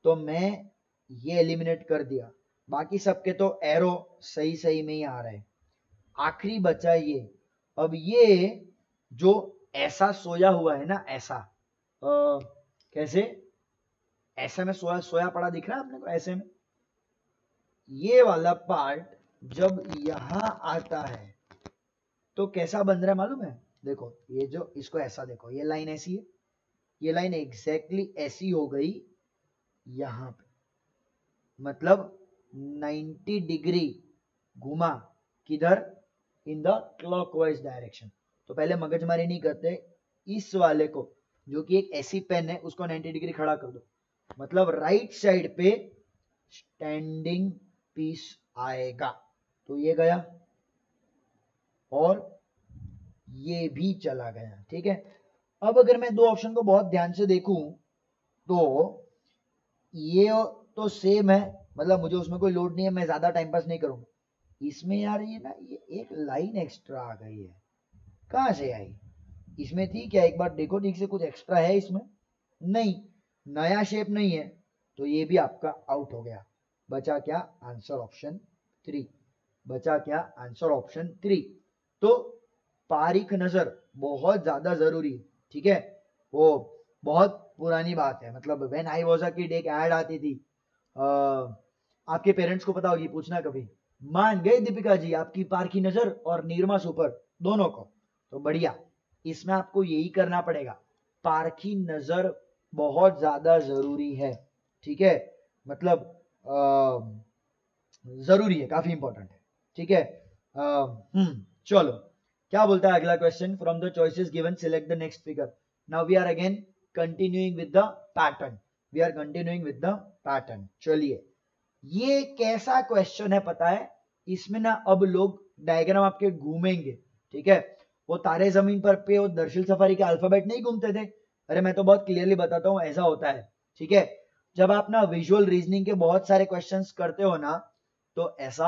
तो मैं ये एलिमिनेट कर दिया, बाकी सबके तो एरो सही सही में ही आ रहे हैं। आखिरी बचा ये। अब ये जो ऐसा सोया हुआ है ना, ऐसा कैसे, ऐसे में सोया सोया पड़ा दिख रहा है अपने को, ऐसे में ये वाला पार्ट जब यहां आता है तो कैसा बन रहा है मालूम है? देखो ये जो, इसको ऐसा देखो, ये लाइन ऐसी है, ये लाइन एग्जैक्टली ऐसी हो गई यहां पे, मतलब 90 डिग्री घुमा, किधर, इन द क्लॉकवाइज डायरेक्शन। तो पहले मगजमारी नहीं करते, इस वाले को जो कि एक ऐसी पेन है उसको 90 डिग्री खड़ा कर दो, मतलब राइट साइड पे स्टैंडिंग पीस आएगा। तो ये गया और ये भी चला गया, ठीक है। अब अगर मैं दो ऑप्शन को बहुत ध्यान से देखूं तो ये तो सेम है, मतलब मुझे उसमें कोई लोड नहीं है, मैं ज्यादा टाइम पास नहीं करूंगा। इसमें यार ये ना, ये एक लाइन एक्स्ट्रा आ गई है, कहां से आई? इसमें थी क्या, एक बार देखो ठीक से, कुछ एक्स्ट्रा है इसमें? नहीं, नया शेप नहीं है, तो ये भी आपका आउट हो गया। बचा क्या? Answer option 3। बचा क्या? Answer option 3। तो पारीख नजर बहुत ज्यादा जरूरी है, ठीक है। वो बहुत पुरानी बात है, मतलब when I was a kid एक ऐड आती थी, आपके पेरेंट्स को पता होगी, पूछना कभी, मान गए दीपिका जी आपकी पारखी नजर और नीरमा सुपर दोनों को। तो बढ़िया, इसमें आपको यही करना पड़ेगा, पारखी नजर बहुत ज्यादा जरूरी है, ठीक है, मतलब जरूरी है, काफी इंपॉर्टेंट है, ठीक है। चलो, क्या बोलता है अगला question, from the choices given select the next figure. Now we are again continuing with the pattern, we are continuing with the pattern. चलिए, ये कैसा क्वेश्चन है पता है, इसमें ना अब लोग डायग्राम आपके घूमेंगे, ठीक है। वो तारे जमीन पर पे और दर्शिल सफारी के अल्फाबेट नहीं घूमते थे, अरे मैं तो बहुत क्लियरली बताता हूँ, ऐसा होता है, ठीक है। जब आप ना विजुअल रीजनिंग के बहुत सारे क्वेश्चंस करते हो ना, तो ऐसा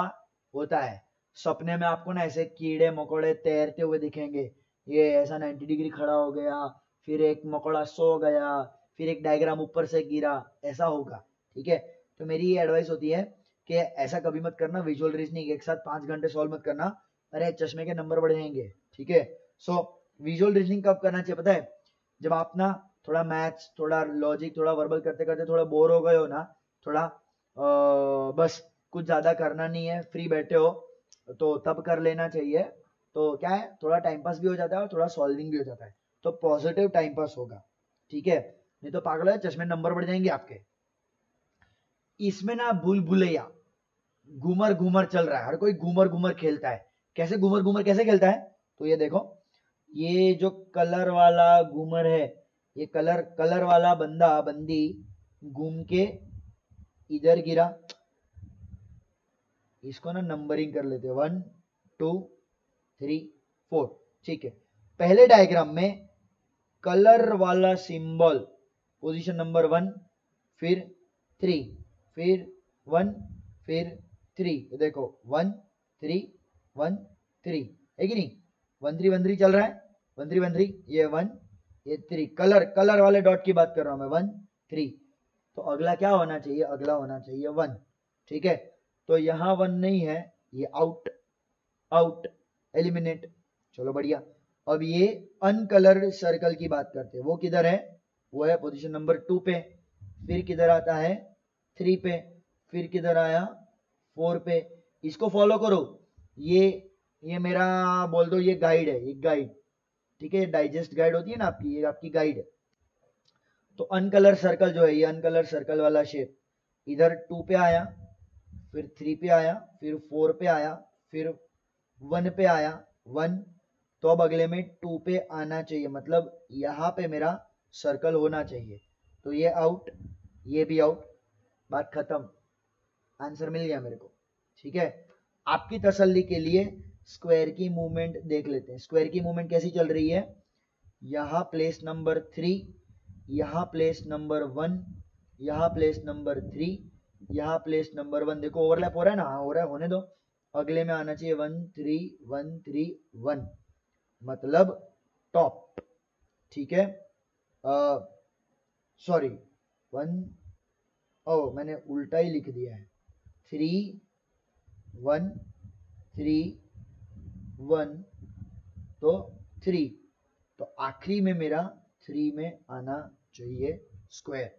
होता है, सपने में आपको ना ऐसे कीड़े मकोड़े तैरते हुए दिखेंगे, ये ऐसा 90 डिग्री खड़ा हो गया, फिर एक मकोड़ा सो गया, फिर एक डायग्राम ऊपर से गिरा, ऐसा होगा, ठीक है। तो मेरी ये एडवाइस होती है कि ऐसा कभी मत करना, विजुअल रीजनिंग एक साथ 5 घंटे सॉल्व मत करना, अरे चश्मे के नंबर बढ़ जाएंगे, ठीक है। सो विजुअल रीजनिंग कब करना चाहिए पता है, जब आप ना थोड़ा मैथ्स, थोड़ा लॉजिक, थोड़ा वर्बल करते करते थोड़ा बोर हो गए हो ना, थोड़ा बस कुछ ज्यादा करना नहीं है, फ्री बैठे हो, तो तब कर लेना चाहिए। तो क्या है, थोड़ा टाइम पास भी हो जाता है और थोड़ा सॉल्विंग भी हो जाता है, तो पॉजिटिव टाइम पास होगा, ठीक है। नहीं तो पागल है, चश्मे नंबर बढ़ जाएंगे आपके। इसमें ना भूल भुलैया, घूमर घूमर चल रहा है, हर कोई घूमर घूमर खेलता है। कैसे घूमर घूमर कैसे खेलता है, तो ये देखो, ये जो कलर वाला घूमर है, ये कलर कलर वाला बंदा बंदी घूम के इधर गिरा, इसको ना नंबरिंग कर लेते, 1 2 3 4, ठीक है। पहले डायग्राम में कलर वाला सिंबल पोजीशन नंबर 1, फिर 3, फिर 1, फिर 3, देखो 1 3 1 3, है कि नहीं, 1 3 1 3 चल रहा है, 1 3 1 3, ये 1 ये 3, कलर कलर वाले डॉट की बात कर रहा हूं मैं, 1 3। तो अगला क्या होना चाहिए, अगला होना चाहिए 1, ठीक है। तो यहां 1 नहीं है, ये आउट, आउट, एलिमिनेट, चलो बढ़िया। अब ये अनकलर्ड सर्कल की बात करते हैं, वो किधर है, वो है पोजीशन नंबर 2 पे, फिर किधर आता है 3 पे, फिर किधर आया 4 पे। इसको फॉलो करो, ये मेरा बोल दो, ये गाइड है, ये गाइड, ठीक है, डाइजेस्ट गाइड होती है ना आपकी, ये आपकी गाइड है। तो अनकलर सर्कल जो है, ये अनकलर सर्कल वाला शेप इधर 2 पे आया, फिर 3 पे आया, फिर 4 पे आया, फिर 1 पे आया, 1। तो अब अगले में 2 पे आना चाहिए, मतलब यहां पे मेरा सर्कल होना चाहिए। तो ये आउट, ये भी आउट, बात खत्म, आंसर मिल गया मेरे को, ठीक है। आपकी तसल्ली के लिए स्क्वायर की मूवमेंट देख लेते हैं, स्क्वायर की मूवमेंट कैसी चल रही है, यहां प्लेस नंबर 3, यहां प्लेस नंबर 1, यहां प्लेस नंबर 3, यहां प्लेस नंबर 1, देखो ओवरलैप हो रहा है ना, हाँ हो रहा है, होने दो। अगले में आना चाहिए 1 3 1 3 1, मतलब टॉप, ठीक है। सॉरी, 1, ओ मैंने उल्टा ही लिख दिया है, 3 1 3 1, तो 3, तो आखिरी में मेरा 3 में आना चाहिए स्क्वायर,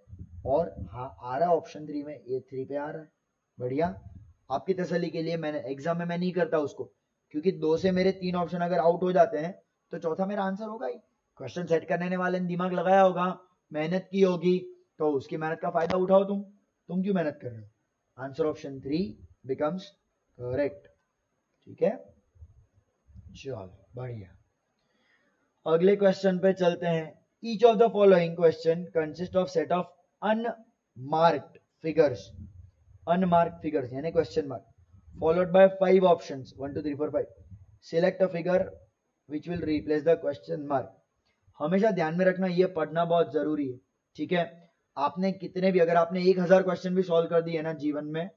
और हाँ आ रहा ऑप्शन 3 में, ये 3 पे आ रहा है। बढ़िया, आपकी तसल्ली के लिए मैंने एग्जाम में मैं नहीं करता उसको, क्योंकि 2 से मेरे 3 ऑप्शन अगर आउट हो जाते हैं तो चौथा मेरा आंसर होगा ही। क्वेश्चन सेट करने वाले ने दिमाग लगाया होगा, मेहनत की होगी, तो उसकी मेहनत का फायदा उठाओ। तुम क्यों मेहनत कर रहे हो? Answer option 3 becomes correct. ठीक है, चलो बढ़िया, अगले क्वेश्चन पे चलते हैं। Each of the following question consist of set of unmarked figures, unmarked figures यानी question mark, followed by 5 options 1 2 3 4 5, select a figure which will replace the question mark. हमेशा ध्यान में रखना, ये पढ़ना बहुत जरूरी है। ठीक है, आपने कितने भी, अगर आपने 1000 क्वेश्चन भी सॉल्व कर दिए ना जीवन में,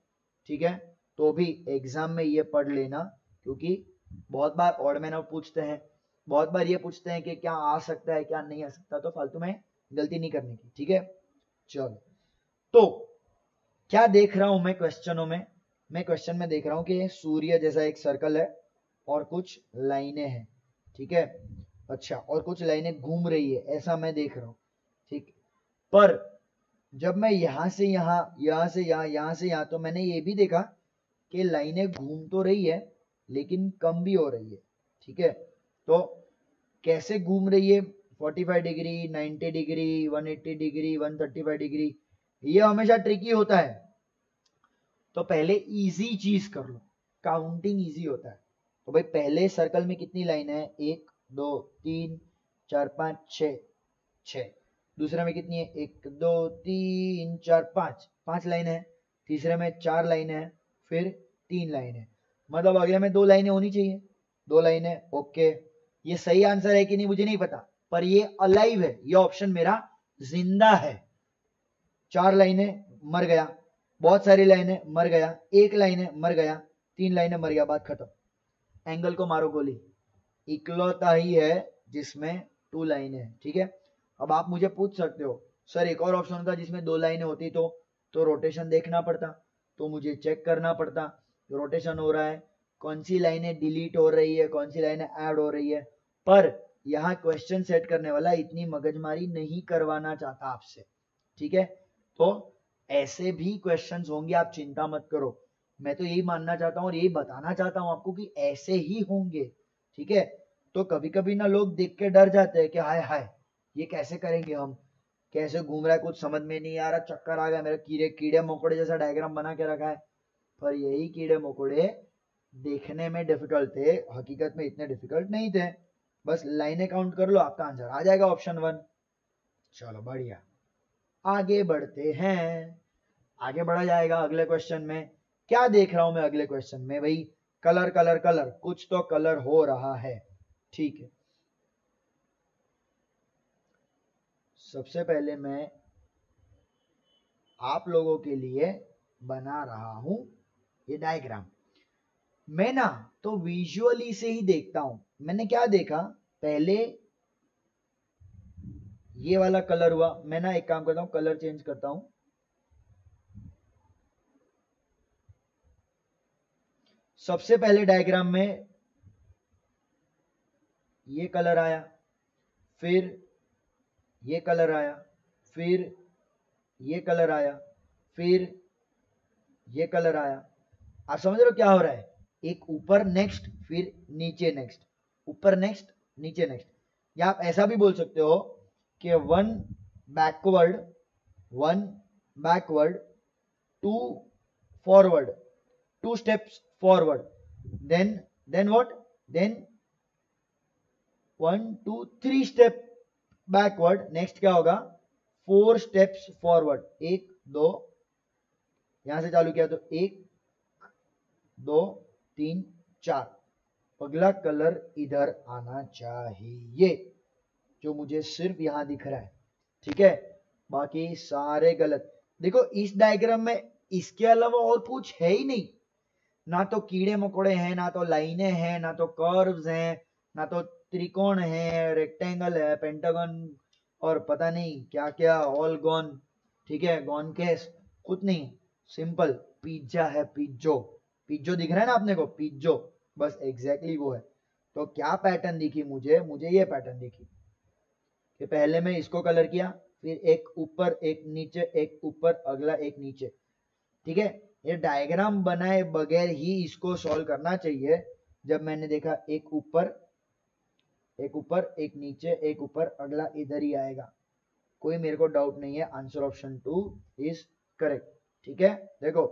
ठीक है, तो भी एग्जाम में ये पढ़ लेना, क्योंकि बहुत बार ऑड मैन आउट पूछते हैं, बहुत बार ये पूछते हैं कि क्या आ सकता है क्या नहीं आ सकता, तो फालतू में गलती नहीं करने की। ठीक है, चलो, तो क्या देख रहा हूं मैं क्वेश्चनों में? मैं क्वेश्चन में देख रहा हूं कि सूर्य जैसा एक सर्कल है और कुछ लाइनें हैं। ठीक है, अच्छा, और कुछ लाइनें घूम रही है, ऐसा मैं देख रहा हूं। ठीक, पर जब मैं यहां से यहां, यहां से यहां, यहां से यहां, तो मैंने ये भी देखा कि लाइनें घूम तो रही है लेकिन कम भी हो रही है। ठीक है, तो कैसे घूम रही है? 45 डिग्री, 90 डिग्री, 180 डिग्री, 135 डिग्री, ये हमेशा ट्रिकी होता है। तो पहले इजी चीज कर लो, काउंटिंग इजी होता है। तो भाई पहले सर्कल में कितनी लाइन है? 1 2 3 4 5 6, 6। दूसरे में कितनी है? 1 2 3 4 5, 5 लाइन है। तीसरे में 4 लाइन है, फिर 3 लाइन है, मतलब अगले में 2 लाइनें होनी चाहिए। 2 लाइनें, ओके। ये सही आंसर है कि नहीं मुझे नहीं पता, पर ये अलाइव है, ये ऑप्शन मेरा जिंदा है। 4 लाइनें मर गया, बहुत सारी लाइनें मर गया, 1 लाइनें मर गया, 3 लाइनें मर गया, बात खत्म। एंगल को मारो गोली, इकलौता ही है जिसमें 2 लाइनें हैं। ठीक है, अब आप मुझे पूछ सकते हो सर एक और ऑप्शन होता जिसमें 2 लाइनें होती, तो रोटेशन देखना पड़ता, तो मुझे चेक करना पड़ता रोटेशन हो रहा है, कौन सी लाइनें डिलीट हो रही है, कौन सी लाइनें ऐड हो रही है। पर यहाँ क्वेश्चन सेट करने वाला इतनी मगजमारी नहीं करवाना चाहता आपसे। ठीक है, तो ऐसे भी क्वेश्चंस होंगे, आप चिंता मत करो। मैं तो यही मानना चाहता हूँ और यही बताना चाहता हूँ आपको कि ऐसे ही होंगे। ठीक है, तो कभी कभी ना लोग देख के डर जाते हैं कि हाय हाय ये कैसे करेंगे, हम कैसे घूम रहा है, कुछ समझ में नहीं आ रहा, चक्कर आ गया मेरा, कीड़े कीड़े मकोड़े जैसा डायग्राम बना के रखा है। पर यही कीड़े मकोड़े देखने में डिफिकल्ट थे, हकीकत में इतने डिफिकल्ट नहीं थे। बस लाइनें काउंट कर लो, आपका आंसर आ जाएगा ऑप्शन 1। चलो बढ़िया, आगे बढ़ते हैं, आगे बढ़ा जाएगा अगले क्वेश्चन में। क्या देख रहा हूं मैं अगले क्वेश्चन में? भाई कलर कलर कलर, कुछ तो कलर हो रहा है। ठीक है, सबसे पहले मैं आप लोगों के लिए बना रहा हूं ये डायग्राम। मैं ना तो विजुअली से ही देखता हूं। मैंने क्या देखा, पहले ये वाला कलर हुआ, मैं ना एक काम करता हूं, कलर चेंज करता हूं। सबसे पहले डायग्राम में ये कलर आया, फिर ये कलर आया, फिर ये कलर आया, फिर ये कलर आया। आप समझ रहे हो क्या हो रहा है? एक ऊपर नेक्स्ट, फिर नीचे नेक्स्ट, ऊपर नेक्स्ट, नीचे नेक्स्ट। या आप ऐसा भी बोल सकते हो कि 1 backward, 1 backward, 2 forward, 2 steps forward, then what, then 1 2 3 step backward. Next क्या होगा? 4 स्टेप्स फॉरवर्ड, 1 2, यहां से चालू किया तो 1 2 3 4, अगला कलर इधर आना चाहिए जो मुझे सिर्फ यहां दिख रहा है। ठीक है, बाकी सारे गलत। देखो इस डायग्राम में इसके अलावा और कुछ है ही नहीं, ना तो कीड़े मकोड़े हैं, ना तो लाइनें हैं, ना तो कर्व्स हैं, ना तो त्रिकोण है, रेक्टेंगल है, पेंटागन और पता नहीं क्या क्या, ऑल गॉन। ठीक है, गॉन केस कुछ नहीं, सिंपल पिज्जा है, पिज्जो, पिज्जो दिख रहा है ना आपने को, पिज्जो, बस एग्जैक्टली वो है। तो क्या पैटर्न दिखी मुझे, मुझे ये पैटर्न दिखी कि पहले मैं इसको कलर किया, फिर एक ऊपर एक नीचे, एक ऊपर अगला एक नीचे, ठीक है। ये डायग्राम बनाए बगैर ही इसको सॉल्व करना चाहिए। जब मैंने देखा एक ऊपर एक ऊपर एक नीचे, एक ऊपर अगला इधर ही आएगा, कोई मेरे को डाउट नहीं है, आंसर ऑप्शन 2 इज करेक्ट। ठीक है, देखो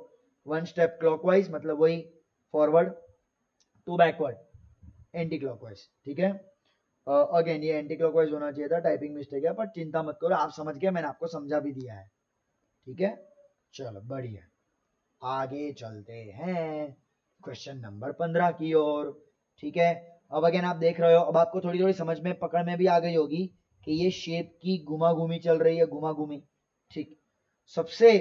1 स्टेप क्लॉकवाइज मतलब वही फॉरवर्ड, 2 बैकवर्ड, एंटी क्लॉकवाइज। ठीक है, अगेन ये एंटी क्लॉकवाइज होना चाहिए था, टाइपिंग मिस्टेक है, पर चिंता मत करो, आप समझ गए, मैंने आपको समझा भी दिया है। ठीक है, चलो बढ़िया, आगे चलते हैं क्वेश्चन नंबर 15 की ओर। ठीक है, अब अगेन आप देख रहे हो, अब आपको थोड़ी थोड़ी समझ में, पकड़ में भी आ गई होगी कि ये शेप की घुमा घूमी चल रही है, घुमा घूमी। ठीक, सबसे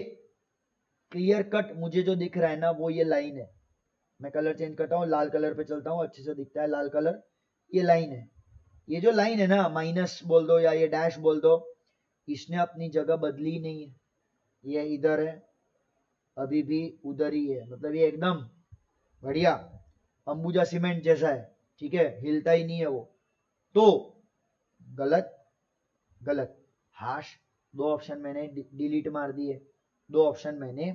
क्लियर कट मुझे जो दिख रहा है ना, वो ये लाइन है। मैं कलर चेंज करता हूँ, लाल कलर पे चलता हूँ, अच्छे से दिखता है लाल कलर। ये लाइन है, ये जो लाइन है ना, माइनस बोल दो या ये डैश बोल दो, इसने अपनी जगह बदली नहीं है, ये इधर है, अभी भी उधर ही है, मतलब ये एकदम बढ़िया अंबुजा सीमेंट जैसा है। ठीक है, हिलता ही नहीं है वो। तो गलत, गलत, हाश, 2 ऑप्शन मैंने डिलीट मार दिए, 2 ऑप्शन मैंने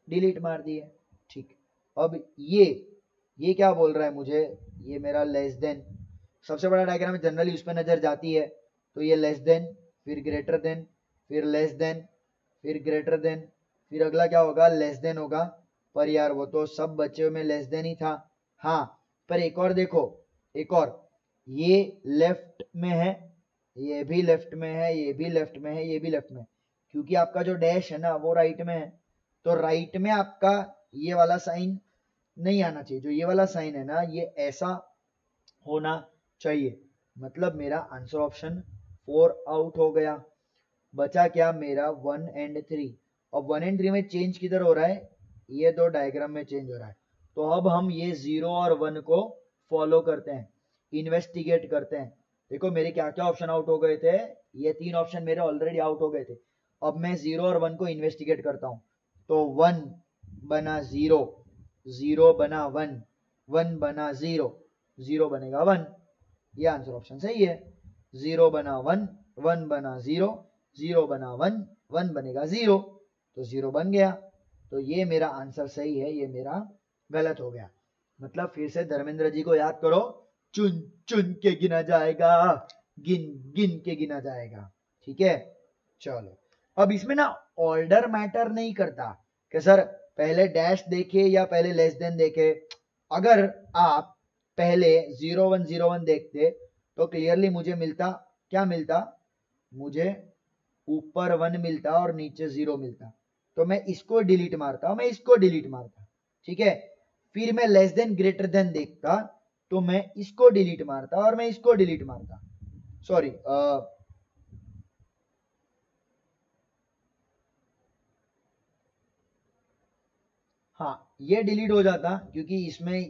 डिलीट मार दिए। ठीक, अब ये क्या बोल रहा है मुझे, ये मेरा लेस देन, सबसे बड़ा डायग्राम जनरली उस पर नजर जाती है, तो ये लेस देन, फिर ग्रेटर देन, फिर लेस देन, फिर ग्रेटर देन, फिर अगला क्या होगा, लेस देन होगा। पर यार वो तो सब बच्चों में लेस देन ही था। हाँ, पर एक और देखो, एक और, ये लेफ्ट में है, ये भी लेफ्ट में है, ये भी लेफ्ट में है, ये भी लेफ्ट में है, क्योंकि आपका जो डैश है ना वो राइट में है, तो राइट में आपका ये वाला साइन नहीं आना चाहिए, जो ये वाला साइन है ना ये ऐसा होना चाहिए। मतलब मेरा आंसर ऑप्शन 4 आउट हो गया। बचा क्या मेरा 1 एंड 3। अब 1 एंड 3 में चेंज किधर हो रहा है, ये 2 डायग्राम में चेंज हो रहा है। तो अब हम ये 0 और 1 को फॉलो करते हैं, इन्वेस्टिगेट करते हैं। देखो मेरे क्या क्या ऑप्शन आउट हो गए थे, ये 3 ऑप्शन मेरे ऑलरेडी आउट हो गए थे। अब मैं 0 और 1 को इन्वेस्टिगेट करता हूं, तो 1 बना 0, 0 बना 1, 1 बना 0, 0 बनेगा 1, ये आंसर ऑप्शन सही है। 0 बना 1, 1 बना 0, 0 बना 1, 1 बनेगा 0, तो 0 बन गया। तो ये मेरा आंसर सही है, ये मेरा गलत हो गया। मतलब फिर से धर्मेंद्र जी को याद करो, चुन चुन के गिना जाएगा, गिन गिन के गिना जाएगा। ठीक है, चलो अब इसमें ना ऑर्डर मैटर नहीं करता कि सर पहले डैश देखे या पहले लेस देन देखे। अगर आप पहले 0101 देखते तो क्लियरली मुझे मिलता, क्या मिलता, मुझे ऊपर 1 मिलता और नीचे 0 मिलता, तो मैं इसको डिलीट मारता, मैं इसको डिलीट मारता। ठीक है, फिर मैं लेस देन ग्रेटर देन देखता, तो मैं इसको डिलीट मारता और मैं इसको डिलीट मारता, सॉरी हाँ ये डिलीट हो जाता क्योंकि इसमें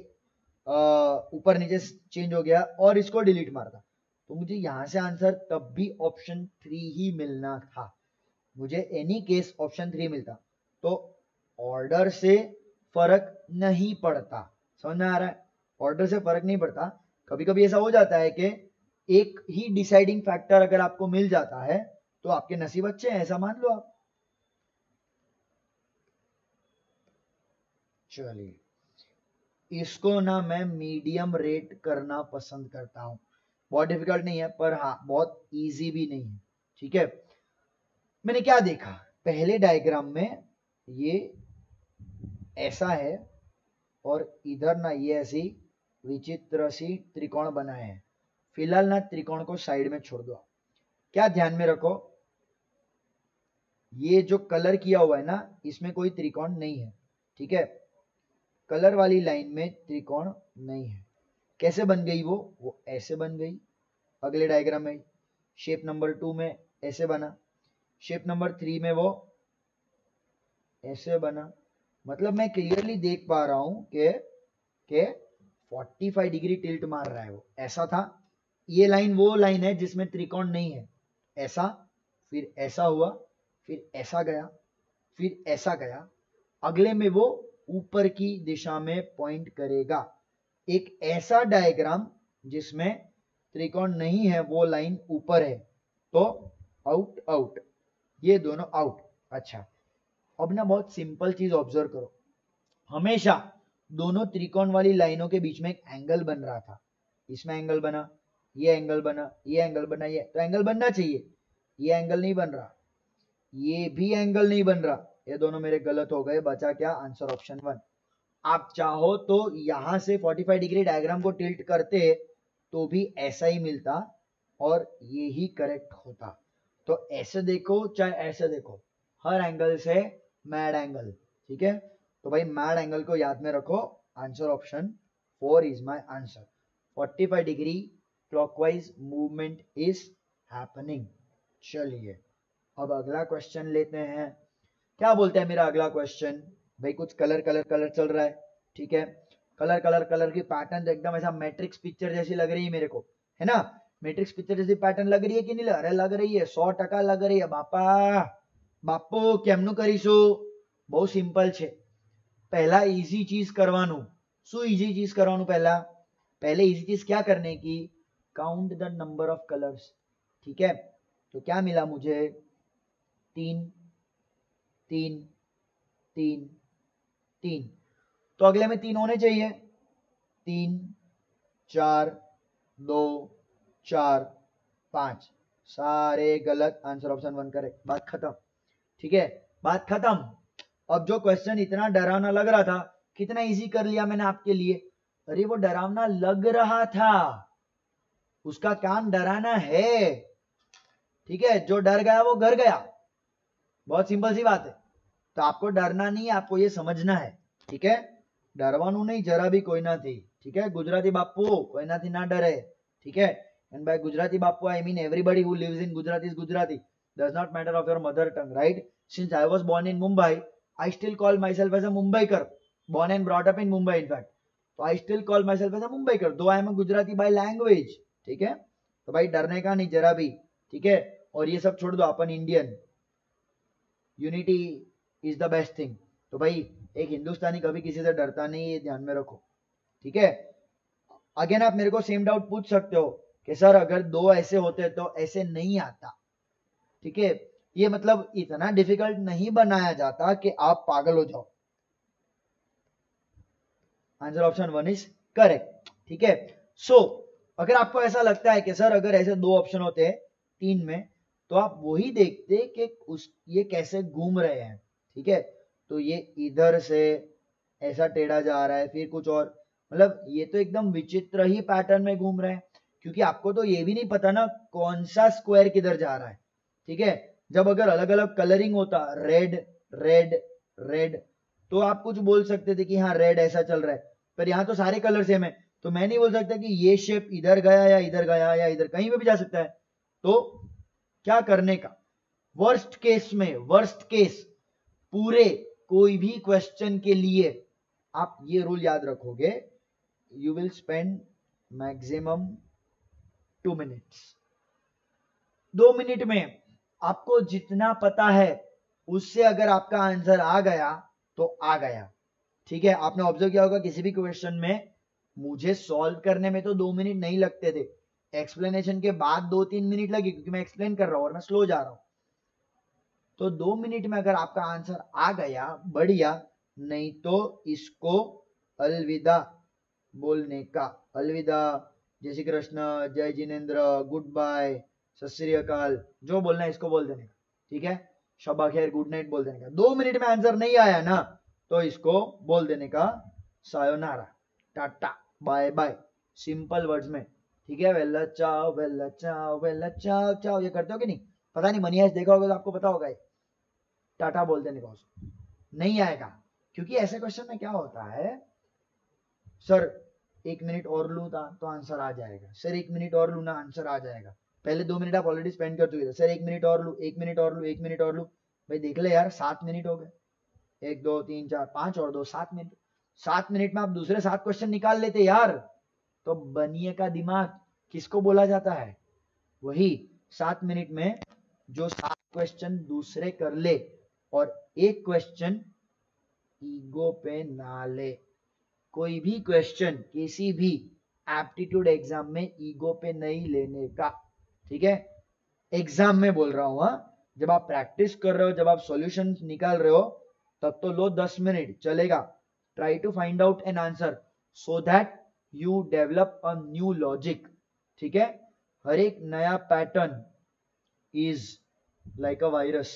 ऊपर नीचे चेंज हो गया, और इसको डिलीट मारता, तो मुझे यहां से आंसर तब भी ऑप्शन 3 ही मिलना था, मुझे एनी केस ऑप्शन 3 मिलता। तो ऑर्डर से फर्क नहीं पड़ता, समझ में आ रहा है, ऑर्डर से फर्क नहीं पड़ता। कभी कभी ऐसा हो जाता है कि एक ही डिसाइडिंग फैक्टर अगर आपको मिल जाता है तो आपके नसीब अच्छे हैं, ऐसा मान लो आप। चलिए, इसको ना मैं मीडियम रेट करना पसंद करता हूं, बहुत डिफिकल्ट नहीं है पर हाँ बहुत इजी भी नहीं है। ठीक है, मैंने क्या देखा, पहले डायग्राम में ये ऐसा है और इधर ना ये ऐसी विचित्र सी त्रिकोण बनाए हैं। फिलहाल ना त्रिकोण को साइड में छोड़ दो, क्या ध्यान में रखो, ये जो कलर किया हुआ है ना इसमें कोई त्रिकोण नहीं है। ठीक है, कलर वाली लाइन में त्रिकोण नहीं है। कैसे बन गई वो ऐसे बन गई। अगले डायग्राम में शेप नंबर 2 में ऐसे बना, शेप नंबर 3 में वो ऐसे बना। मतलब मैं क्लियरली देख पा रहा हूं कि 45 डिग्री टिल्ट मार रहा है, वो ऐसा था। ये लाइन वो लाइन है जिसमें त्रिकोण नहीं है, ऐसा, फिर ऐसा हुआ, फिर ऐसा गया, फिर ऐसा गया, अगले में वो ऊपर की दिशा में पॉइंट करेगा। एक ऐसा डायग्राम जिसमें त्रिकोण नहीं है, वो लाइन ऊपर है, तो आउट आउट, ये दोनों आउट। अच्छा, अब ना बहुत सिंपल चीज ऑब्जर्व करो, हमेशा दोनों त्रिकोण वाली लाइनों के बीच में एक एंगल बन रहा था, इसमें एंगल बना, ये एंगल बना, ये एंगल बना, ये तो एंगल बनना चाहिए, ये एंगल नहीं बन रहा, ये भी एंगल नहीं बन रहा, ये दोनों मेरे गलत हो गए, बचा क्या, आंसर ऑप्शन 1। आप चाहो तो यहां से 45 डिग्री डायग्राम को टिल्ट करते तो भी ऐसा ही मिलता और ये ही करेक्ट होता। तो ऐसे देखो चाहे ऐसे देखो, हर एंगल से मैड एंगल, ठीक है। तो भाई मैड एंगल को याद में रखो, answer option 4 is my answer. 45 degree clockwise movement is happening. चलिए अब अगला क्वेश्चन लेते हैं। क्या बोलते हैं मेरा अगला क्वेश्चन, भाई कुछ कलर कलर कलर चल रहा है, ठीक है। कलर कलर कलर की पैटर्न तो एकदम ऐसा मैट्रिक्स पिक्चर जैसी लग रही है मेरे को, है ना। मैट्रिक्स पिक्चर जैसी पैटर्न लग रही है कि नहीं, अरे लग रही है, 100% लग रही है बापा। बापो केमनु करीशु, बहुत सिंपल છે। पहला इजी चीज करवानु, શું इजी चीज करवानु, पहले इजी चीज क्या करने की, count the number of colours, ठीक है। तो क्या मिला मुझे, 3 3 3 3, तो अगले में 3 होने चाहिए, 3 4 2 4 5, सारे गलत, आंसर ऑप्शन 1 करेक्ट, बात खत्म, ठीक है, बात खत्म। अब जो क्वेश्चन इतना डरावना लग रहा था, कितना इजी कर लिया मैंने आपके लिए। अरे वो डरावना लग रहा था, उसका काम डराना है, ठीक है। जो डर गया वो घर गया, बहुत सिंपल सी बात है। तो आपको डरना नहीं है, आपको ये समझना है, ठीक है। डरवानू नहीं, जरा भी कोई ना थी, ठीक है। गुजराती बापू कोई ना थी, ना डरे, ठीक है। And by Gujarati bapu I mean everybody who lives in Gujarat is Gujarati, does not matter of your mother tongue, right? Since I was born in Mumbai, I still call myself as a Mumbaikar, born and brought up in Mumbai in fact, so I still call myself as a Mumbaikar though I am a Gujarati by language, ठीक है। तो भाई डरने का नहीं जरा भी, ठीक है। और ये सब छोड़ दो, अपन Indian, unity is the best thing. तो भाई एक हिंदुस्तानी कभी किसी से डरता नहीं, ये ध्यान में रखो, ठीक है। अगेन आप मेरे को सेम डाउट पूछ सकते हो कि सर अगर दो ऐसे होते तो ऐसे नहीं आता, ठीक है। ये मतलब इतना डिफिकल्ट नहीं बनाया जाता कि आप पागल हो जाओ। आंसर ऑप्शन 1 इज करेक्ट, ठीक है। सो अगर आपको ऐसा लगता है कि सर अगर ऐसे दो ऑप्शन होते 3 में, तो आप वही देखते कि ये कैसे घूम रहे हैं, ठीक है। तो ये इधर से ऐसा टेढ़ा जा रहा है, फिर कुछ और, मतलब ये तो एकदम विचित्र ही पैटर्न में घूम रहे हैं, क्योंकि आपको तो ये भी नहीं पता ना कौन सा स्क्वायर किधर जा रहा है, ठीक है। जब अगर अलग अलग कलरिंग होता, रेड रेड रेड, तो आप कुछ बोल सकते थे कि हाँ रेड ऐसा चल रहा है, पर यहाँ तो सारे कलर सेम है, तो मैं नहीं बोल सकता कि ये शेप इधर गया या इधर गया या इधर, कहीं पे भी जा सकता है। तो क्या करने का, वर्स्ट केस में, वर्स्ट केस पूरे कोई भी क्वेश्चन के लिए आप ये रूल याद रखोगे, you will spend maximum 2 minutes. 2 minute में आपको जितना पता है उससे अगर आपका आंसर आ गया तो आ गया, ठीक है। आपने ऑब्जर्व किया होगा किसी भी क्वेश्चन में मुझे सॉल्व करने में तो 2 मिनट नहीं लगते थे, एक्सप्लेनेशन के बाद 2-3 मिनट लगे, क्योंकि मैं एक्सप्लेन कर रहा हूं और मैं स्लो जा रहा हूं। तो 2 मिनट में अगर आपका आंसर आ गया बढ़िया, नहीं तो इसको अलविदा बोलने का, अलविदा, जय श्री कृष्ण, जय जिनेन्द्र, गुड बाय, सत श्री अकाल, जो बोलना है इसको बोल देने का, ठीक है। शबा खैर, गुड नाइट बोल देने का। 2 मिनट में आंसर नहीं आया ना, तो इसको बोल देने का sayonara, tata, bye bye, simple words में, ठीक है। वेला चाओ वेला चाओ वेला चाओ चाओ, ये करते हो कि नहीं, पता नहीं, मनी आज देखा होगा तो आपको पता होगा, टाटा बोल देने का उसको, नहीं आएगा। क्योंकि ऐसे क्वेश्चन में क्या होता है, सर 1 मिनट और लू था तो आंसर आ जाएगा, सर 1 मिनट और लू ना, आंसर आ जाएगा। पहले 2 मिनट आप ऑलरेडी स्पेंड कर चुके थे, सर 1 मिनट और लू, 1 मिनट और लू, 1 मिनट और लू, भाई देख ले यार 7 मिनट हो गए, 1 2 3 4 5 और 2 7 मिनट, 7 मिनट में आप दूसरे 7 क्वेश्चन निकाल लेते यार। तो बनिए का दिमाग किसको बोला जाता है, वही 7 मिनट में जो 7 क्वेश्चन दूसरे कर ले और एक क्वेश्चन ईगो पे ना ले। कोई भी क्वेश्चन किसी भी एप्टीट्यूड एग्जाम में ईगो पे नहीं लेने का, ठीक है? एग्जाम में बोल रहा हूं, जब आप प्रैक्टिस कर रहे हो, जब आप सॉल्यूशन निकाल रहे हो, तब तो लो 10 मिनट चलेगा। Try to find out an answer so that you develop a new logic, ठीक है? हर एक नया pattern is like a virus,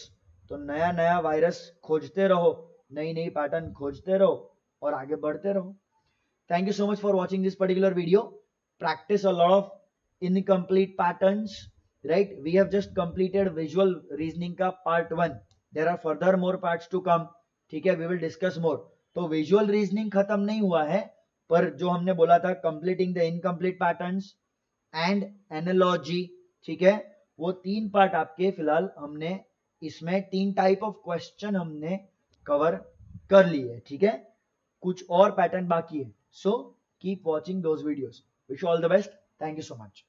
तो नया नया वायरस खोजते रहो, नई नई पैटर्न खोजते रहो और आगे बढ़ते रहो। Thank you so much for watching this particular video. Practice a lot of incomplete patterns, right? We have just completed visual reasoning का part 1. There are further more parts to come. ठीक है, we will discuss more. तो visual reasoning खत्म नहीं हुआ है, पर जो हमने बोला था completing the incomplete patterns and analogy, ठीक है, वो 3 पार्ट आपके फिलहाल हमने इसमें 3 टाइप ऑफ क्वेश्चन हमने कवर कर लिए, ठीक है? कुछ और पैटर्न बाकी है, so keep watching those videos. Wish you all the best. Thank you so much.